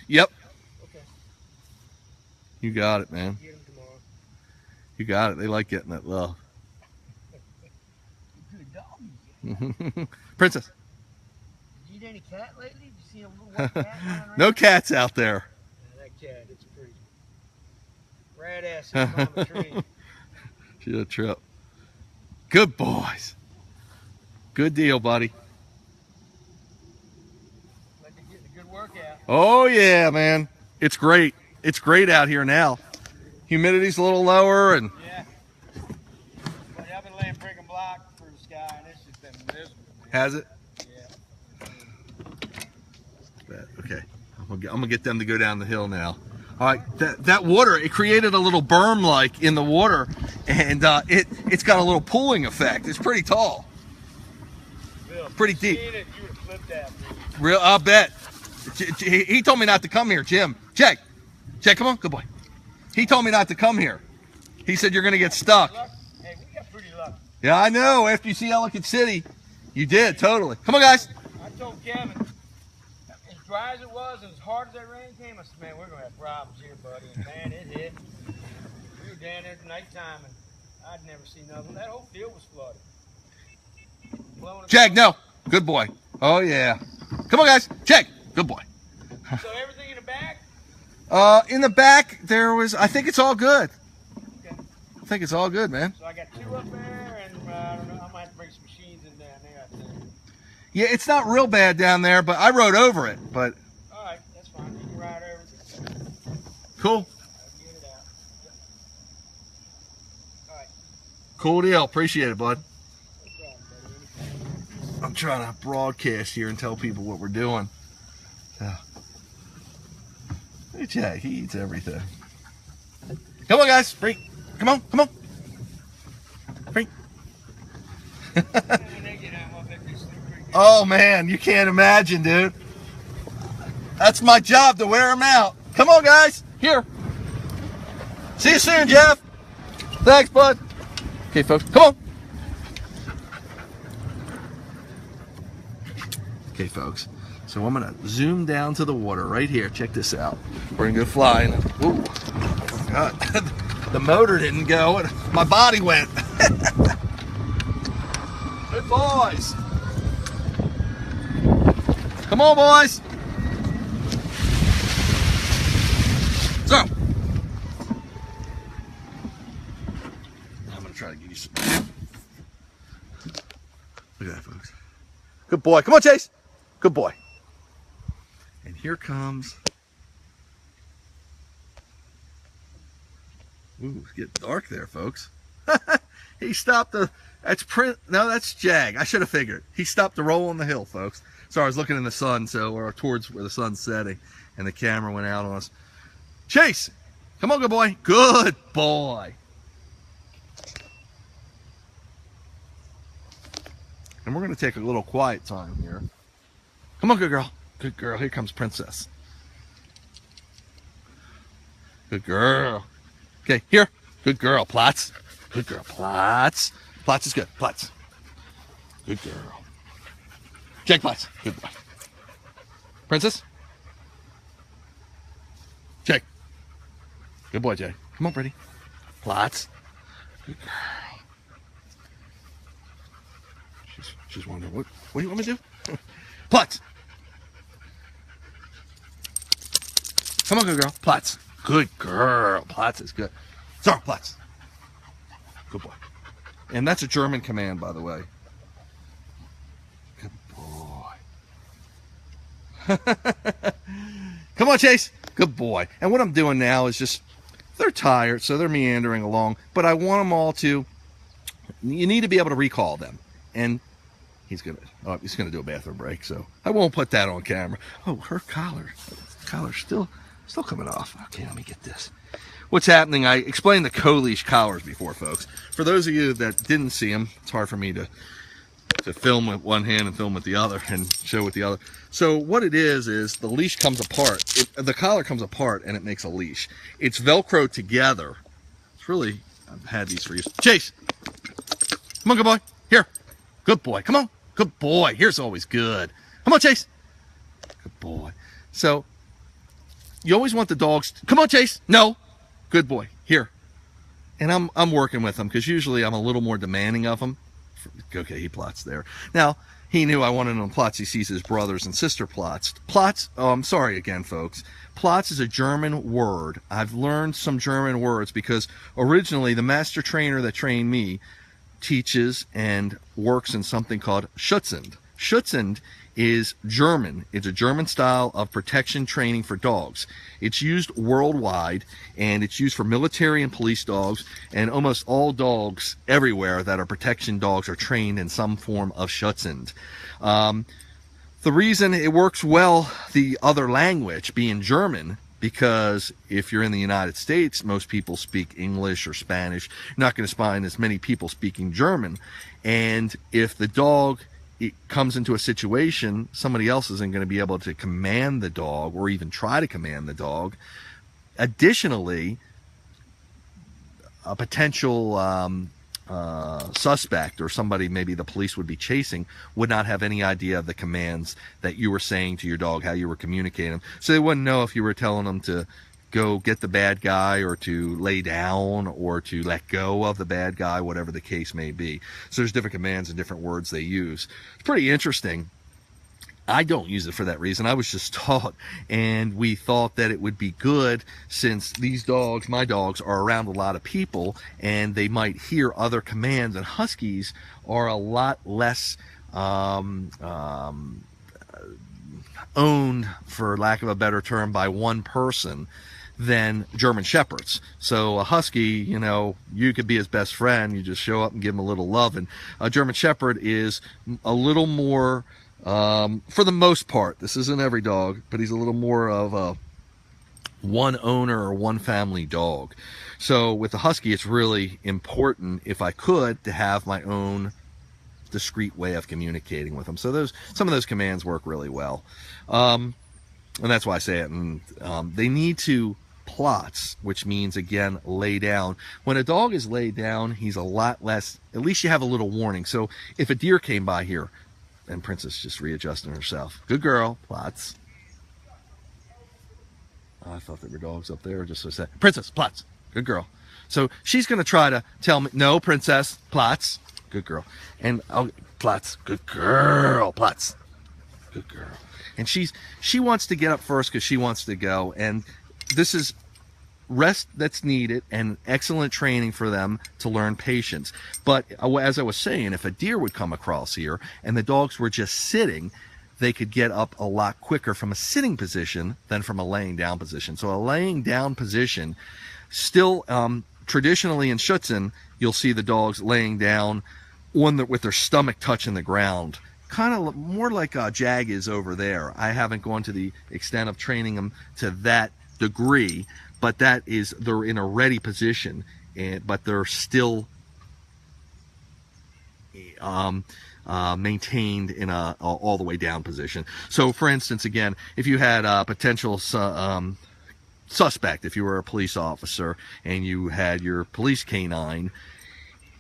Yep. Okay. You got it, man. Get them tomorrow. You got it. They like getting that love. Good doggies. Princess. Did you eat any cat lately? Did you see a little white cat running around? No cats out there. Yeah, that cat, it's pretty rad ass sitting on the tree. She's a trip. Good boys. Good deal, buddy. Like they're getting a good workout. Oh yeah, man. It's great. It's great out here now. Humidity's a little lower and Yeah. But I've been laying freaking block through the sky and it's just been miserable, man. has it? Yeah. Okay. I'm gonna get them to go down the hill now. All right, that water, it created a little berm like in the water, and it's got a little pooling effect. It's pretty tall. Bill, Pretty deep. you would have flipped that, dude. Real, I'll bet. He told me not to come here, Jim. Jack, come on, good boy. He told me not to come here. He said you're gonna get stuck. Hey, we got pretty lucky. Yeah, I know. After you see Ellicott City, you did totally. Come on, guys. I told Kevin, his dry as it was and as hard as that rain came, I said, man, we're going to have problems here, buddy. And man, it hit. We were down there at nighttime, and I'd never seen nothing. That whole field was flooded. Jag, no. Good boy. Oh, yeah. Come on, guys. Jag. Good boy. So everything in the back? In the back, there was, I think it's all good. Okay. I think it's all good, man. So I got 2 up there, and I don't know, I might have to bring some machines in down there, I think. Yeah, it's not real bad down there, but I rode over it. But All right, that's fine. You can ride over it. cool. I'll get it out. Yep. All right. Cool deal. Appreciate it, bud. No problem, buddy. Anytime. I'm trying to broadcast here and tell people what we're doing. Hey, Jag, he eats everything. Come on, guys. Bring. Come on. Come on. Bring. When they get out, I'll bet they sleep pretty good. Oh, man. You can't imagine, dude. That's my job to wear them out. Come on, guys. Here. See you soon, Jeff. Thanks, bud. Okay, folks. Come on. Okay, folks. So I'm going to zoom down to the water right here. Check this out. We're going to go flying. Ooh. Oh, God. The motor didn't go. My body went. Good boys. Come on, boys. So. I'm going to try to give you some. Look at that, folks. Good boy. Come on, Chase. Good boy. And here comes. Ooh, it's getting dark there, folks. He stopped the. That's print. No, that's Jag. I should have figured. He stopped the roll on the hill, folks. Sorry, I was looking in the sun, or towards where the sun's setting, and the camera went out on us. Chase, come on, good boy. Good boy. And we're going to take a little quiet time here. Come on, good girl. Good girl. Here comes Princess. Good girl. Okay, here. Good girl, Platts. Good girl, Platts. Platts is good. Platts. Good girl. Jag Platts. Good boy. Princess. Jag. Good boy, Jag. Come on, Brady. Platts. Good girl. She's wondering, what do you want me to do? Platts. Come on, good girl. Platts. Good girl. Platts is good. Sorry, Platts. Good boy. And that's a German command, by the way. Good boy. Come on, Chase. Good boy. And what I'm doing now is just, they're tired, so they're meandering along. But I want them all to, you need to be able to recall them. And he's gonna do a bathroom break, so I won't put that on camera. Oh, her collar's still coming off. Okay, let me get this. What's happening? I explained the co-leash collars before, folks. For those of you that didn't see them, it's hard for me to film with one hand and film with the other and show with the other. So what it is the leash comes apart. The collar comes apart and it makes a leash. It's Velcro together. It's really, I've had these for years. Chase, come on, good boy. Here, good boy. Come on, good boy. Here's always good. Come on, Chase. Good boy. So you always want the dogs. Come on, Chase. No. Good boy. Here. And I'm working with them because usually I'm a little more demanding of them. Okay, he plots there. Now, he knew I wanted him plots. He sees his brothers and sister plots. Plots, oh, I'm sorry again, folks. Plots is a German word. I've learned some German words because originally the master trainer that trained me teaches and works in something called Schutzhund. Schutzhund is German. It's a German style of protection training for dogs. It's used worldwide, and it's used for military and police dogs, and almost all dogs everywhere that are protection dogs are trained in some form of Schutzhund. The reason it works well, the other language being German, because if you're in the United States, most people speak English or Spanish. You're not going to find as many people speaking German. And if the dog comes into a situation, somebody else isn't going to be able to command the dog or even try to command the dog. Additionally, a potential suspect or somebody maybe the police would be chasing would not have any idea of the commands that you were saying to your dog, how you were communicating them. So they wouldn't know if you were telling them to go get the bad guy or to lay down or to let go of the bad guy, whatever the case may be. So there's different commands and different words they use. It's pretty interesting. I don't use it for that reason. I was just taught, and we thought that it would be good since these dogs, my dogs, are around a lot of people and they might hear other commands, and huskies are a lot less owned, for lack of a better term, by one person than German Shepherds. So a husky, you know, you could be his best friend. You just show up and give him a little love. And a German Shepherd is a little more, for the most part, this isn't every dog, but he's a little more of a one owner or one family dog. So with the husky, it's really important, if I could, to have my own discreet way of communicating with them. So some of those commands work really well. And that's why I say it. And they need to plots, which means, again, lay down. When a dog is laid down, he's a lot less, at least you have a little warning. So if a deer came by here, and Princess just readjusting herself. Good girl, plots. I thought there were dogs up there. Just so sad. Princess, plots. Good girl. So she's going to try to tell me, no, Princess, plots. Good girl. And plots. Good girl, plots. Good girl. And she wants to get up first because she wants to go. And this is rest that's needed and excellent training for them to learn patience. But as I was saying, if a deer would come across here and the dogs were just sitting, they could get up a lot quicker from a sitting position than from a laying down position. So a laying down position, still traditionally in Schutzen, you'll see the dogs laying down with their stomach touching the ground, kind of more like Jag is over there. I haven't gone to the extent of training them to that degree, but that is, they're in a ready position, but they're still maintained in a all the way down position. So for instance, again, if you had a potential suspect, if you were a police officer and you had your police canine,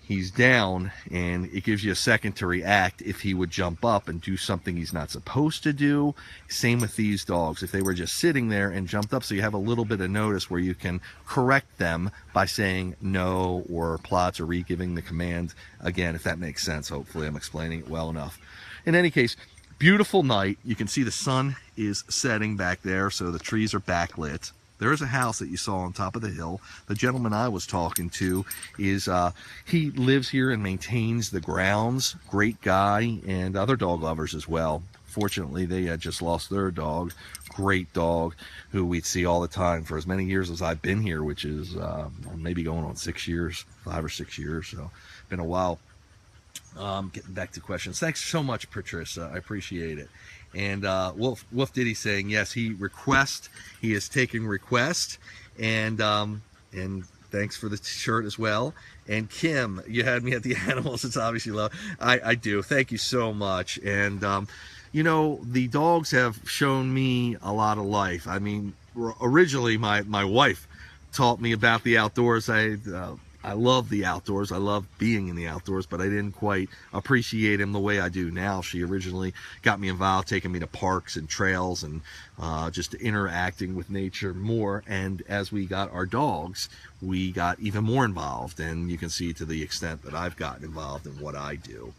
he's down, and it gives you a second to react if he would jump up and do something he's not supposed to do. Same with these dogs. If they were just sitting there and jumped up, so you have a little bit of notice where you can correct them by saying no or plots or re-giving the command. Again, if that makes sense, hopefully I'm explaining it well enough. In any case, beautiful night. You can see the sun is setting back there, so the trees are backlit. There is a house that you saw on top of the hill. The gentleman I was talking to is, he lives here and maintains the grounds. Great guy, and other dog lovers as well. Fortunately, they had just lost their dog. Great dog, who we'd see all the time for as many years as I've been here, which is maybe going on 6 years, 5 or 6 years. So, been a while. Getting back to questions. Thanks so much, Patricia. I appreciate it. And Wolf Diddy saying yes, he is taking request, and thanks for the shirt as well. And Kim, you had me at the animals. It's obviously love. I do. Thank you so much. And you know, the dogs have shown me a lot of life. I mean, originally my wife taught me about the outdoors. I love the outdoors. I love being in the outdoors, but I didn't quite appreciate him the way I do now. She originally got me involved, taking me to parks and trails and just interacting with nature more. And as we got our dogs, we got even more involved. And you can see to the extent that I've gotten involved in what I do.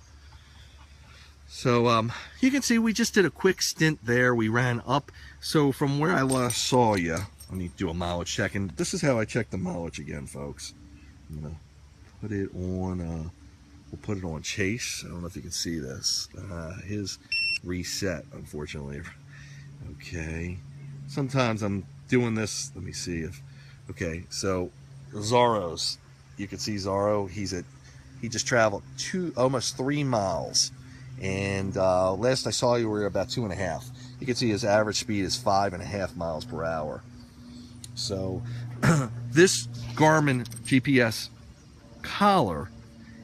So you can see we just did a quick stint there. We ran up. So from where I last saw you, let me do a mileage check. And this is how I check the mileage again, folks. I'm gonna put it on, we'll put it on Chase. I don't know if you can see this. His reset, unfortunately. Okay. Sometimes I'm doing this. Let me see if, okay. So Zorro's, you can see Zorro, he just traveled almost 3 miles. And last I saw you were about 2.5. You can see his average speed is 5.5 miles per hour. So this Garmin GPS collar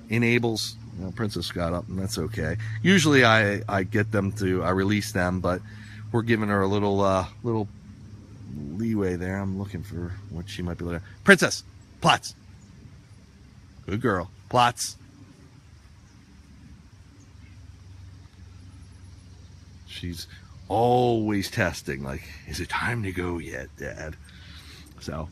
enables, you know, Princess got up, and that's okay. Usually I get them to, I release them, but we're giving her a little leeway there. I'm looking for what she might be looking at. Princess, plots. Good girl. Plots. She's always testing, like, is it time to go yet, Dad? So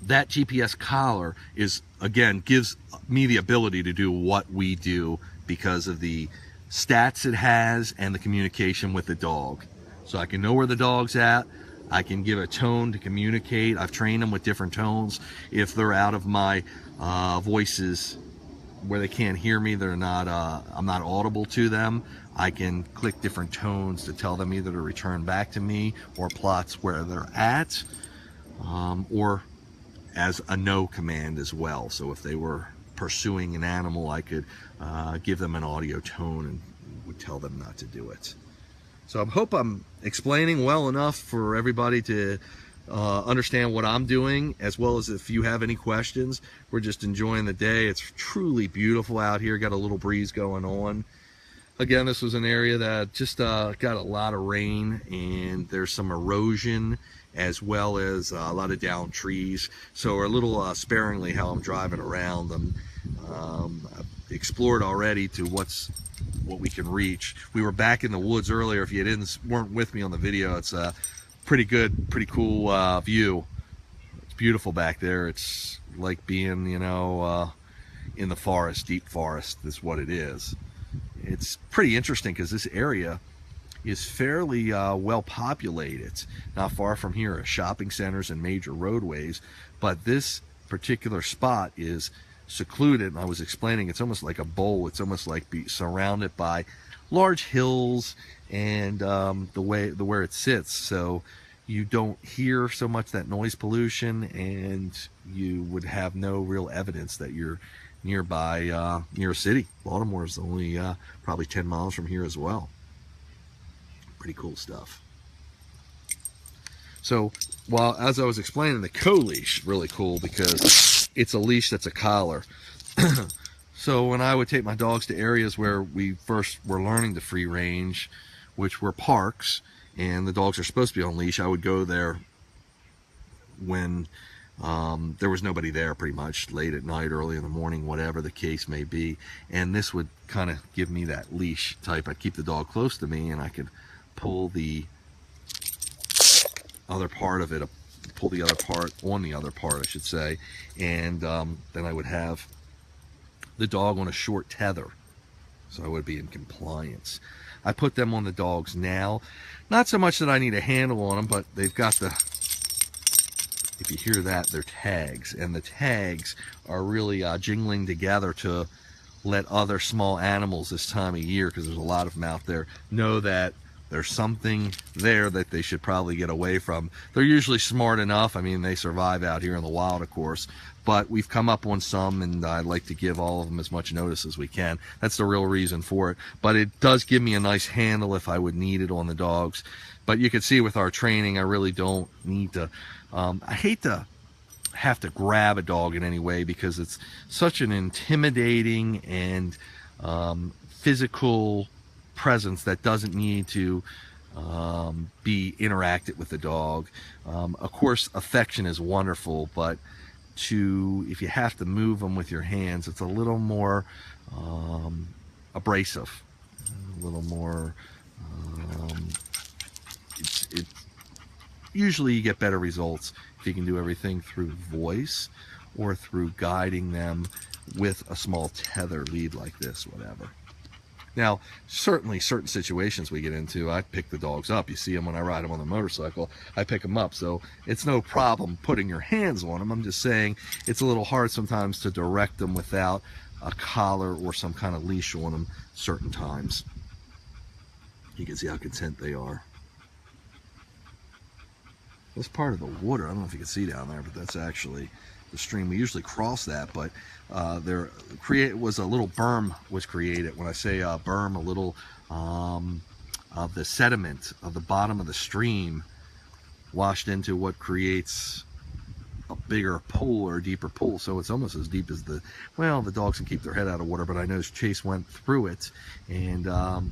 that GPS collar is, again, gives me the ability to do what we do because of the stats it has and the communication with the dog. So I can know where the dog's at. I can give a tone to communicate. I've trained them with different tones. If they're out of my voices where they can't hear me, they're not I'm not audible to them, I can click different tones to tell them either to return back to me or plots where they're at, or as a no command as well. So if they were pursuing an animal, I could give them an audio tone and would tell them not to do it. So I hope I'm explaining well enough for everybody to understand what I'm doing, as well as if you have any questions. We're just enjoying the day. It's truly beautiful out here. Got a little breeze going on. Again, this was an area that just got a lot of rain, and there's some erosion as well as a lot of downed trees. So we're a little sparingly how I'm driving around them. I've explored already to what we can reach. We were back in the woods earlier. If you weren't with me on the video, it's a pretty good, pretty cool view. It's beautiful back there. It's like being, you know, in the forest, deep forest is what it is. It's pretty interesting because this area is fairly well populated. Not far from here are shopping centers and major roadways, but this particular spot is secluded. And I was explaining, it's almost like a bowl. It's almost like surrounded by large hills and where it sits, so you don't hear so much that noise pollution, and you would have no real evidence that you're nearby near a city. Baltimore is only probably 10 miles from here as well. Pretty cool stuff. So while as I was explaining, the co-leash, really cool because it's a leash that's a collar. So when I would take my dogs to areas where we first were learning the free range, which were parks, and the dogs are supposed to be on leash, I would go there when there was nobody there, pretty much late at night, early in the morning, whatever the case may be. And this would kind of give me that leash type. I'd keep the dog close to me, and I could pull the other part of it, pull the other part on the other part, I should say, and then I would have the dog on a short tether, so I would be in compliance. I put them on the dogs now, not so much that I need a handle on them, but they've got the, if you hear that, they're tags, and the tags are really jingling together to let other small animals this time of year, because there's a lot of them out there, know that there's something there that they should probably get away from. They're usually smart enough. I mean, they survive out here in the wild, of course, but we've come up on some, and I'd like to give all of them as much notice as we can. That's the real reason for it, but it does give me a nice handle if I would need it on the dogs. But you can see with our training, I really don't need to, I hate to have to grab a dog in any way, because it's such an intimidating and physical presence that doesn't need to be interacted with the dog. Of course, affection is wonderful, but if you have to move them with your hands, it's a little more abrasive, a little more. Usually, you get better results if you can do everything through voice or through guiding them with a small tether lead like this, whatever. Now, certainly certain situations we get into, I pick the dogs up. You see them when I ride them on the motorcycle, I pick them up. So it's no problem putting your hands on them. I'm just saying it's a little hard sometimes to direct them without a collar or some kind of leash on them certain times. You can see how content they are. This part of the water, I don't know if you can see down there, but that's actually the stream. We usually cross that, but there was a little berm was created. When I say berm, a little of the sediment of the bottom of the stream washed into what creates a bigger pool or a deeper pool. So it's almost as deep as the dogs can keep their head out of water, but I know Chase went through it, and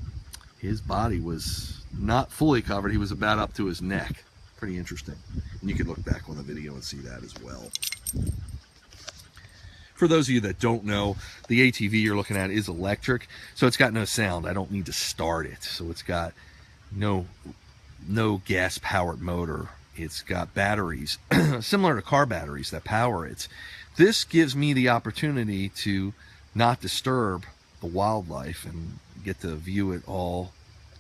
his body was not fully covered. He was about up to his neck. Pretty interesting. And you can look back on the video and see that as well. For those of you that don't know, the ATV you're looking at is electric, so it's got no sound. I don't need to start it. So it's got no gas-powered motor. It's got batteries, similar to car batteries that power it. This gives me the opportunity to not disturb the wildlife and get to view it all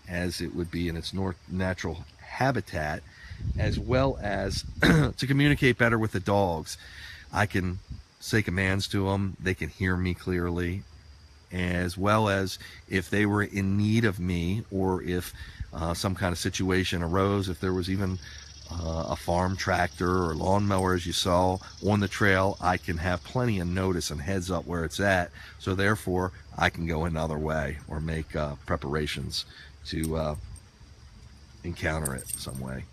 as it would be in its natural habitat, as well as to communicate better with the dogs. I can say commands to them, they can hear me clearly, as well as if they were in need of me, or if some kind of situation arose, if there was even a farm tractor or lawnmower, as you saw on the trail, I can have plenty of notice and heads up where it's at, so therefore I can go another way or make preparations to encounter it some way.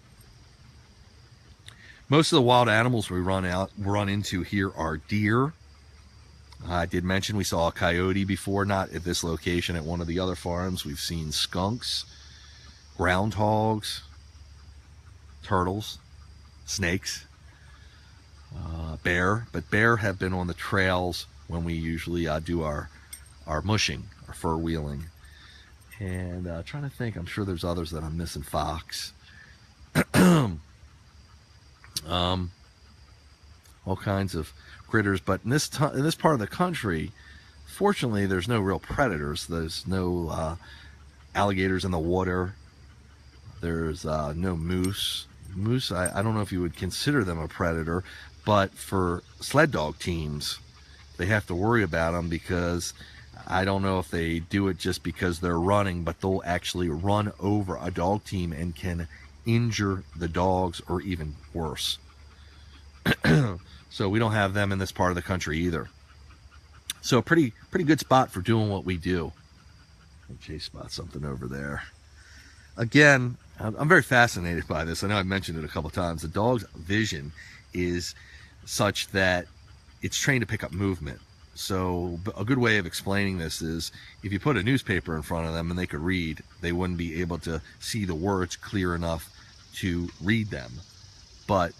Most of the wild animals we run into here are deer. I did mention we saw a coyote before, not at this location, at one of the other farms. We've seen skunks, groundhogs, turtles, snakes, bear. But bear have been on the trails when we usually do our mushing, our fur wheeling. And trying to think, I'm sure there's others that I'm missing. Fox. All kinds of critters, but in this part of the country, fortunately, there's no real predators. There's no alligators in the water. There's no moose. Moose, I don't know if you would consider them a predator, but for sled dog teams, they have to worry about them, because I don't know if they do it just because they're running, but they'll actually run over a dog team and can injure the dogs, or even worse. So we don't have them in this part of the country either. So pretty good spot for doing what we do. Chase spots something over there. Again, I'm very fascinated by this. I know I've mentioned it a couple times. The dog's vision is such that it's trained to pick up movement. So a good way of explaining this is, if you put a newspaper in front of them and they could read, they wouldn't be able to see the words clear enough to read them. But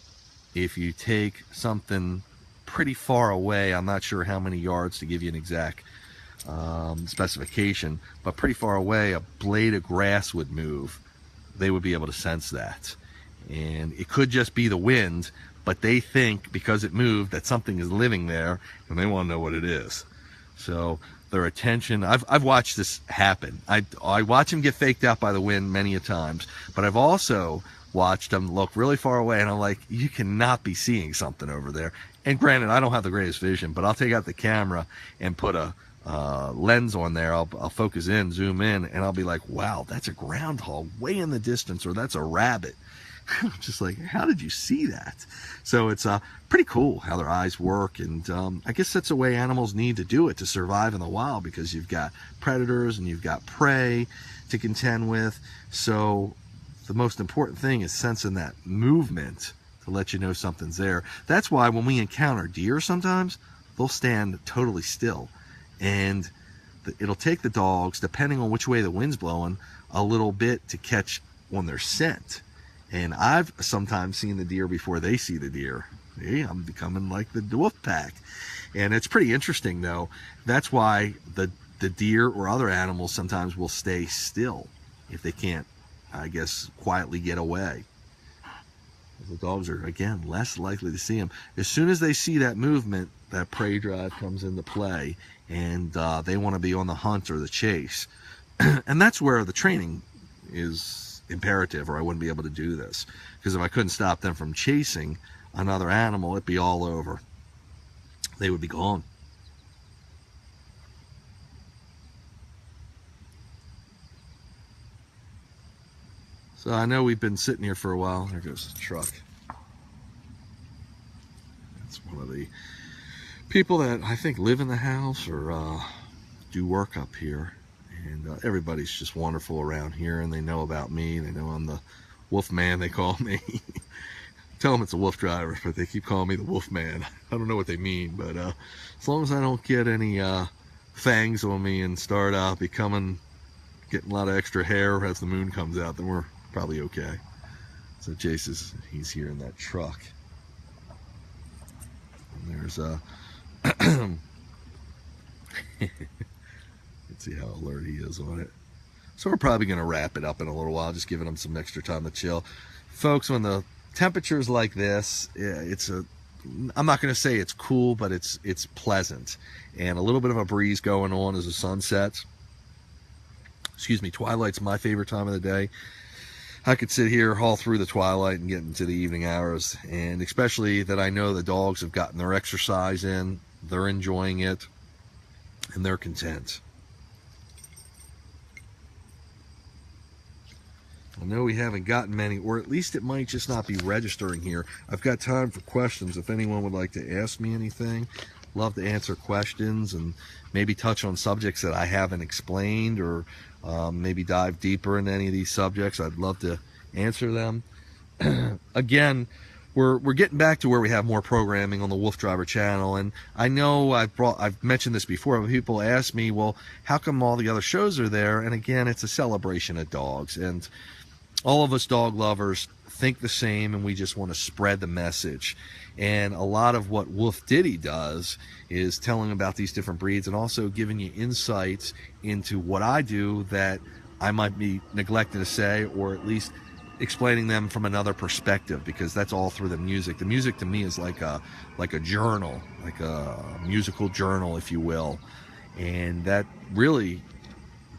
if you take something pretty far away, I'm not sure how many yards to give you an exact specification, but pretty far away, a blade of grass would move. They would be able to sense that. And it could just be the wind, but they think because it moved that something is living there, and they want to know what it is. So their attention, I've watched this happen. I watch them get faked out by the wind many a times, but I've also watched them look really far away, and I'm like, you cannot be seeing something over there. And granted, I don't have the greatest vision, but I'll take out the camera and put a lens on there. I'll focus in, zoom in, and I'll be like, wow, that's a groundhog way in the distance, or that's a rabbit. Just like, how did you see that? So it's pretty cool how their eyes work, and I guess that's the way animals need to do it to survive in the wild, because you've got predators and you've got prey to contend with. So the most important thing is sensing that movement to let you know something's there. That's why when we encounter deer, sometimes they'll stand totally still, and it'll take the dogs, depending on which way the wind's blowing, a little bit to catch on their scent. And I've sometimes seen the deer before they see the deer. Hey, I'm becoming like the wolf pack. And it's pretty interesting, though. That's why the deer or other animals sometimes will stay still if they can't, I guess, quietly get away. The dogs are, again, less likely to see them. As soon as they see that movement, that prey drive comes into play, and they want to be on the hunt or the chase. And that's where the training is imperative, or I wouldn't be able to do this. Because if I couldn't stop them from chasing another animal, it'd be all over. They would be gone. So I know we've been sitting here for a while. There goes the truck. That's one of the people that I think live in the house or do work up here. And everybody's just wonderful around here, and they know about me. They know I'm the wolf man, they call me. Tell them it's a wolf driver, but they keep calling me the wolf man. I don't know what they mean, but as long as I don't get any fangs on me and start getting a lot of extra hair as the moon comes out, then we're probably okay. So Jace he's here in that truck. And there's Let's see how alert he is on it. So we're probably going to wrap it up in a little while, just giving him some extra time to chill. Folks, when the temperature's like this, I'm not going to say it's cool, but it's pleasant. And a little bit of a breeze going on as the sun sets. Excuse me, twilight's my favorite time of the day. I could sit here all through the twilight and get into the evening hours. And especially that I know the dogs have gotten their exercise in, they're enjoying it, and they're content. I know we haven't gotten many, or at least it might just not be registering here. I've got time for questions if anyone would like to ask me anything. Love to answer questions and maybe touch on subjects that I haven't explained, or maybe dive deeper into any of these subjects. I'd love to answer them. Again, we're getting back to where we have more programming on the WooFDriver channel, and I know I've mentioned this before, but people ask me, well, how come all the other shows are there? And again, it's a celebration of dogs, and all of us dog lovers think the same, and we just want to spread the message. And a lot of what Wolf Diddy does is telling about these different breeds and also giving you insights into what I do that I might be neglecting to say, or at least explaining them from another perspective, because that's all through the music. The music to me is like a journal, like a musical journal, if you will. And that really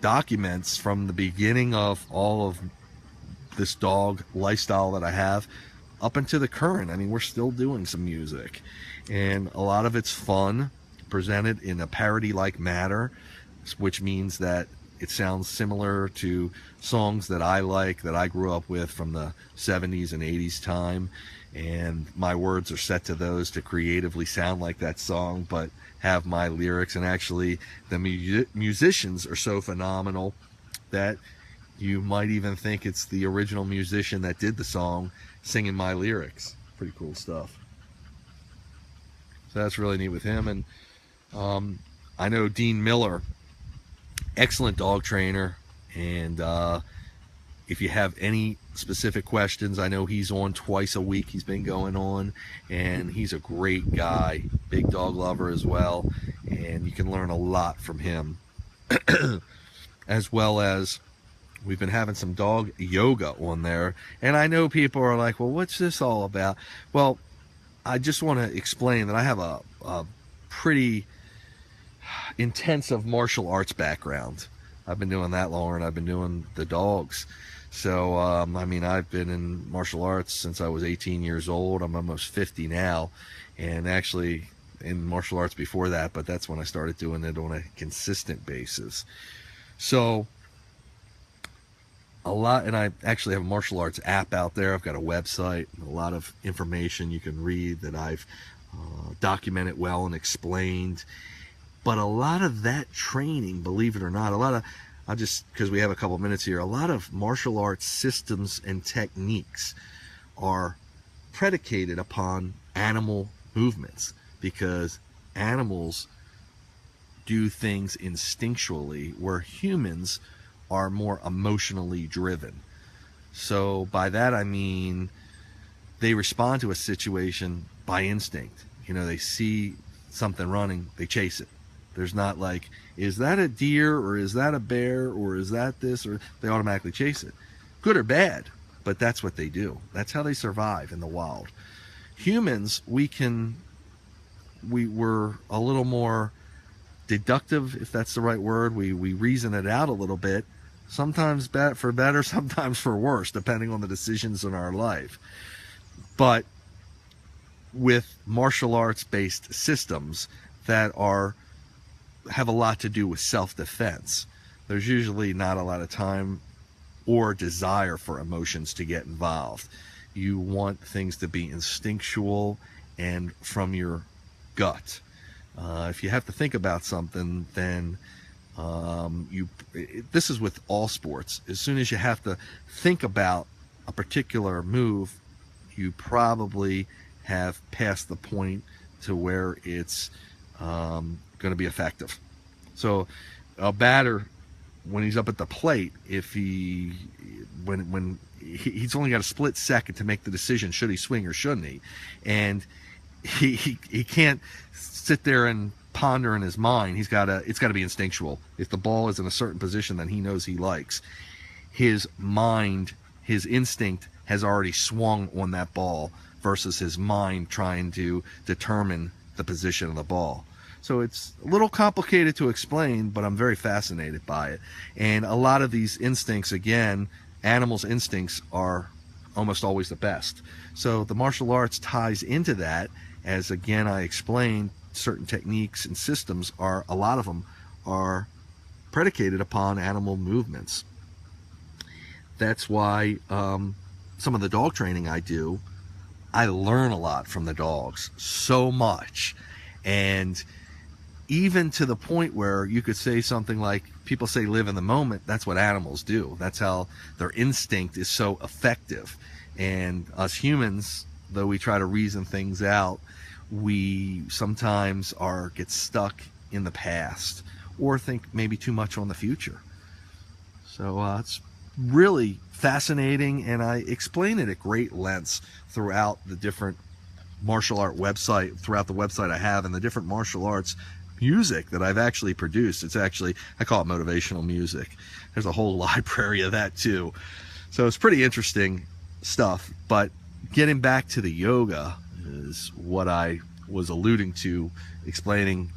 documents from the beginning of all of this dog lifestyle that I have up into the current. I mean, we're still doing some music, and a lot of it's fun, presented in a parody-like manner, which means that it sounds similar to songs that I like, that I grew up with from the 70s and 80s time, and my words are set to those to creatively sound like that song, but have my lyrics. And actually, the musicians are so phenomenal that you might even think it's the original musician that did the song singing my lyrics. Pretty cool stuff. So that's really neat with him. And I know Dean Miller, excellent dog trainer. And if you have any specific questions, I know he's on twice a week. He's been going on, and he's a great guy, big dog lover as well. And you can learn a lot from him. As well as we've been having some dog yoga on there. And I know people are like, well, what's this all about? Well, I just want to explain that I have a pretty intensive martial arts background. I've been doing that longer, and I've been doing the dogs. So, I mean, I've been in martial arts since I was 18 years old. I'm almost 50 now, and actually in martial arts before that, but that's when I started doing it on a consistent basis. So, a lot, and I actually have a martial arts app out there. I've got a website, a lot of information you can read that I've documented well and explained. But a lot of that training, believe it or not, because we have a couple minutes here, a lot of martial arts systems and techniques are predicated upon animal movements, because animals do things instinctually where humans are more emotionally driven. So by that I mean they respond to a situation by instinct. You know, they see something running, they chase it. There's not like, is that a deer, or is that a bear, or is that this, or they automatically chase it. Good or bad, but that's what they do. That's how they survive in the wild. Humans, we're a little more deductive, if that's the right word. We reason it out a little bit, sometimes for better, sometimes for worse, depending on the decisions in our life. But with martial arts based systems that have a lot to do with self-defense, there's usually not a lot of time or desire for emotions to get involved. You want things to be instinctual and from your gut. If you have to think about something, then this is with all sports. As soon as you have to think about a particular move, you probably have passed the point to where it's going to be effective. So a batter, when he's up at the plate, if when he's only got a split second to make the decision, should he swing or shouldn't he? And he can't sit there and ponder in his mind. It's got to be instinctual. If the ball is in a certain position that he knows he likes, his mind, his instinct has already swung on that ball versus his mind trying to determine the position of the ball. So it's a little complicated to explain, but I'm very fascinated by it. And a lot of these instincts, again, animals' instincts are almost always the best. So the martial arts ties into that, as again I explained, certain techniques and systems are, a lot of them are predicated upon animal movements. That's why some of the dog training I do, I learn a lot from the dogs, so much. And even to the point where you could say something like, people say live in the moment. That's what animals do. That's how their instinct is so effective. And us humans, though we try to reason things out, we sometimes get stuck in the past or think maybe too much on the future. So it's really fascinating, and I explain it at great lengths throughout the different martial art website, throughout the website I have, and the different martial arts music that I've actually produced. It's actually, I call it motivational music. There's a whole library of that too. So it's pretty interesting stuff. But getting back to the yoga is what I was alluding to, explaining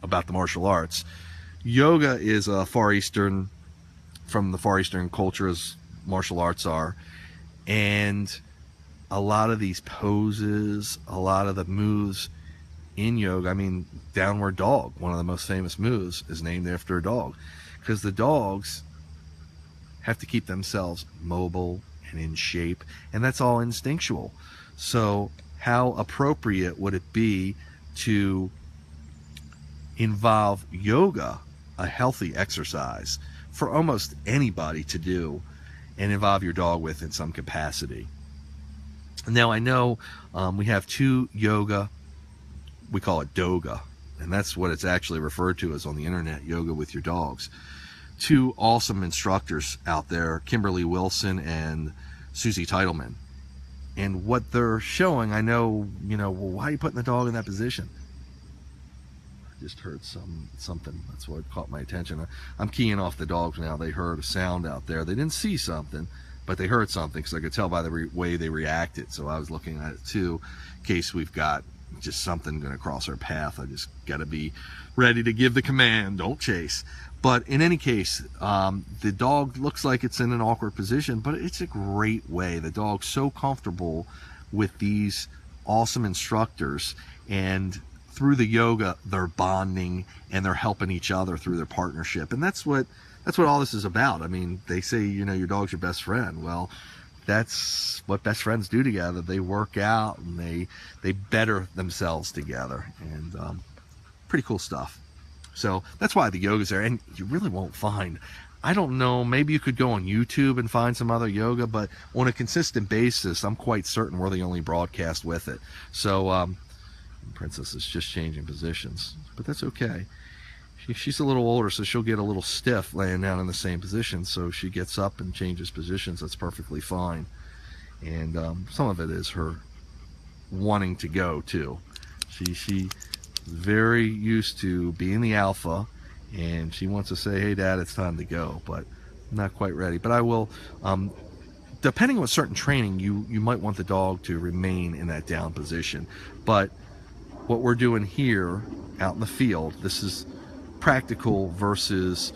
about the martial arts. Yoga is a from the Far Eastern culture, as martial arts are. And a lot of these poses, a lot of the moves in yoga, I mean, downward dog, one of the most famous moves, is named after a dog, because the dogs have to keep themselves mobile and in shape, and that's all instinctual. So how appropriate would it be to involve yoga, a healthy exercise for almost anybody to do, and involve your dog with in some capacity? Now I know we have two yoga, we call it doga, and that's what it's actually referred to as on the internet, yoga with your dogs. Two awesome instructors out there, Kimberly Wilson and Susie Titleman. And what they're showing, I know, well, why are you putting the dog in that position? I just heard something. That's what caught my attention. I'm keying off the dogs now. They heard a sound out there. They didn't see something, but they heard something, because I could tell by the way they reacted. So I was looking at it too, in case we've got just something going to cross our path. I just got to be ready to give the command, don't chase. But in any case, the dog looks like it's in an awkward position, but it's a great way. The dog's so comfortable with these awesome instructors, and through the yoga, they're bonding and they're helping each other through their partnership. And that's what all this is about. I mean, they say, your dog's your best friend. Well, that's what best friends do together. They work out and they better themselves together, and pretty cool stuff. So that's why the yoga's there, and you really won't find, I don't know, maybe you could go on YouTube and find some other yoga, but on a consistent basis, I'm quite certain we're the only broadcast with it. So Princess is just changing positions, but that's okay. She's a little older, so she'll get a little stiff laying down in the same position, so she gets up and changes positions. That's perfectly fine. And some of it is her wanting to go too. She's very used to being the alpha, and she wants to say, hey Dad, it's time to go, but I'm not quite ready. But I will, depending on certain training, you might want the dog to remain in that down position. But what we're doing here out in the field, this is practical versus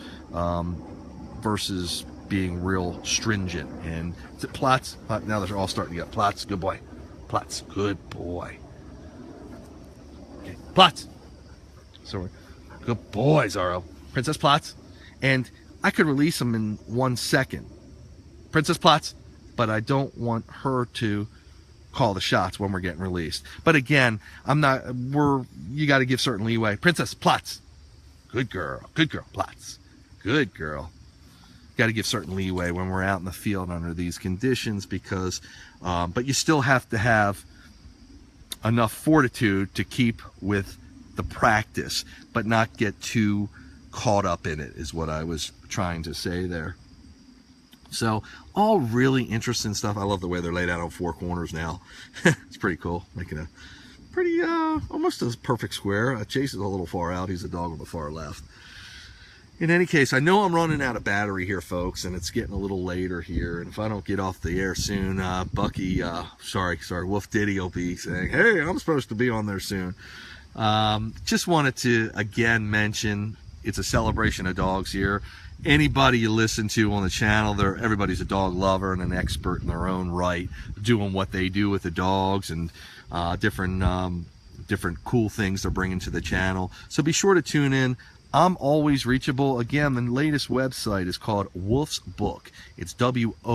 being real stringent. And Platz, now they're all starting to get Platz, good boy. Platz, good boy. Okay, Platz. So good boy, Zorro. Princess Platz. And I could release him in 1 second. Princess Platz. But I don't want her to call the shots when we're getting released. But again, you got to give certain leeway. Princess Platz. Good girl, Platz. Good girl. Got to give certain leeway when we're out in the field under these conditions, because, but you still have to have enough fortitude to keep with the practice, but not get too caught up in it, is what I was trying to say there. So all really interesting stuff. I love the way they're laid out on 4 corners now. It's pretty cool, making a pretty, almost a perfect square. Chase is a little far out. He's a dog on the far left. In any case, I know I'm running out of battery here, folks, and it's getting a little later here. And if I don't get off the air soon, Bucky, sorry, Wolf Diddy will be saying, hey, I'm supposed to be on there soon. Just wanted to, again, mention it's a celebration of dogs here. Anybody you listen to on the channel, everybody's a dog lover and an expert in their own right, doing what they do with the dogs and different cool things they're bringing to the channel. So be sure to tune in. I'm always reachable. Again, the latest website is called Woof's Book. It's WOOFS,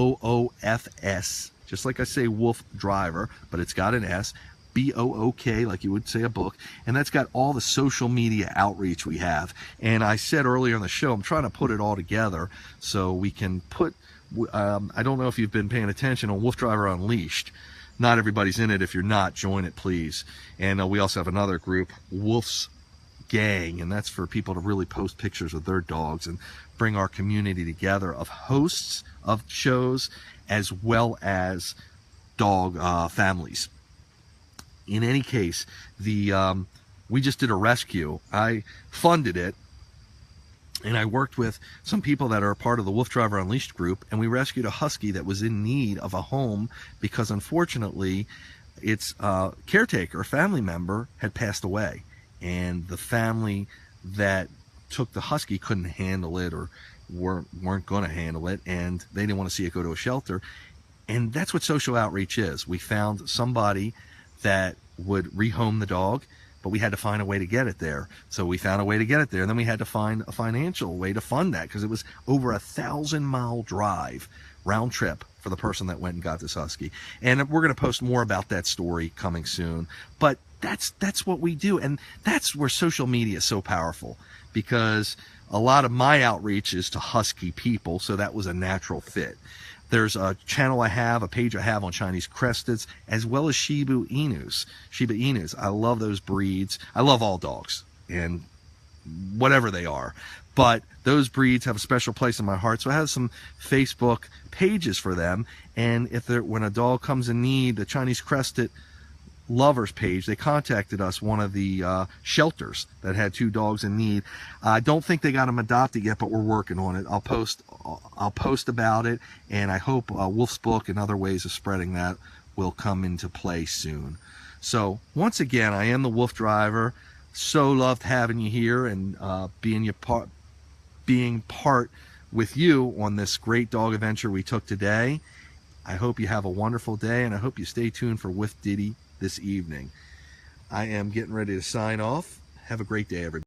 just like I say WooFDriver, but it's got an S. BOOK, like you would say a book, and that's got all the social media outreach we have. And I said earlier in the show, I'm trying to put it all together so we can put, I don't know if you've been paying attention on WooFDriver Unleashed. Not everybody's in it. If you're not, join it, please. And we also have another group, Wolf's Gang, and that's for people to really post pictures of their dogs and bring our community together of hosts of shows as well as dog families. In any case, we just did a rescue. I funded it, and I worked with some people that are part of the WooFDriver Unleashed group, and we rescued a husky that was in need of a home because, unfortunately, its caretaker, a family member, had passed away. And the family that took the husky couldn't handle it or weren't going to handle it, and they didn't want to see it go to a shelter. And that's what social outreach is. We found somebody that would rehome the dog, but we had to find a way to get it there. So we found a way to get it there, and then we had to find a financial way to fund that because it was over 1,000-mile drive round trip for the person that went and got this husky. And we're going to post more about that story coming soon. But that's what we do, and that's where social media is so powerful, because a lot of my outreach is to husky people, so that was a natural fit. There's a channel I have, a page I have on Chinese Cresteds, as well as Shiba Inus. Shiba Inus, I love those breeds. I love all dogs, and whatever they are. But those breeds have a special place in my heart, so I have some Facebook pages for them. And when a dog comes in need, the Chinese Crested lovers page, they contacted us, one of the shelters that had 2 dogs in need. I don't think they got them adopted yet, but we're working on it. I'll post about it, and I hope Wolf's Book and other ways of spreading that will come into play soon. So once again, I am the WooFDriver. So loved having you here and being part with you on this great dog adventure we took today. I hope you have a wonderful day, and I hope you stay tuned for Wolf Diddy this evening. I am getting ready to sign off. Have a great day, everybody.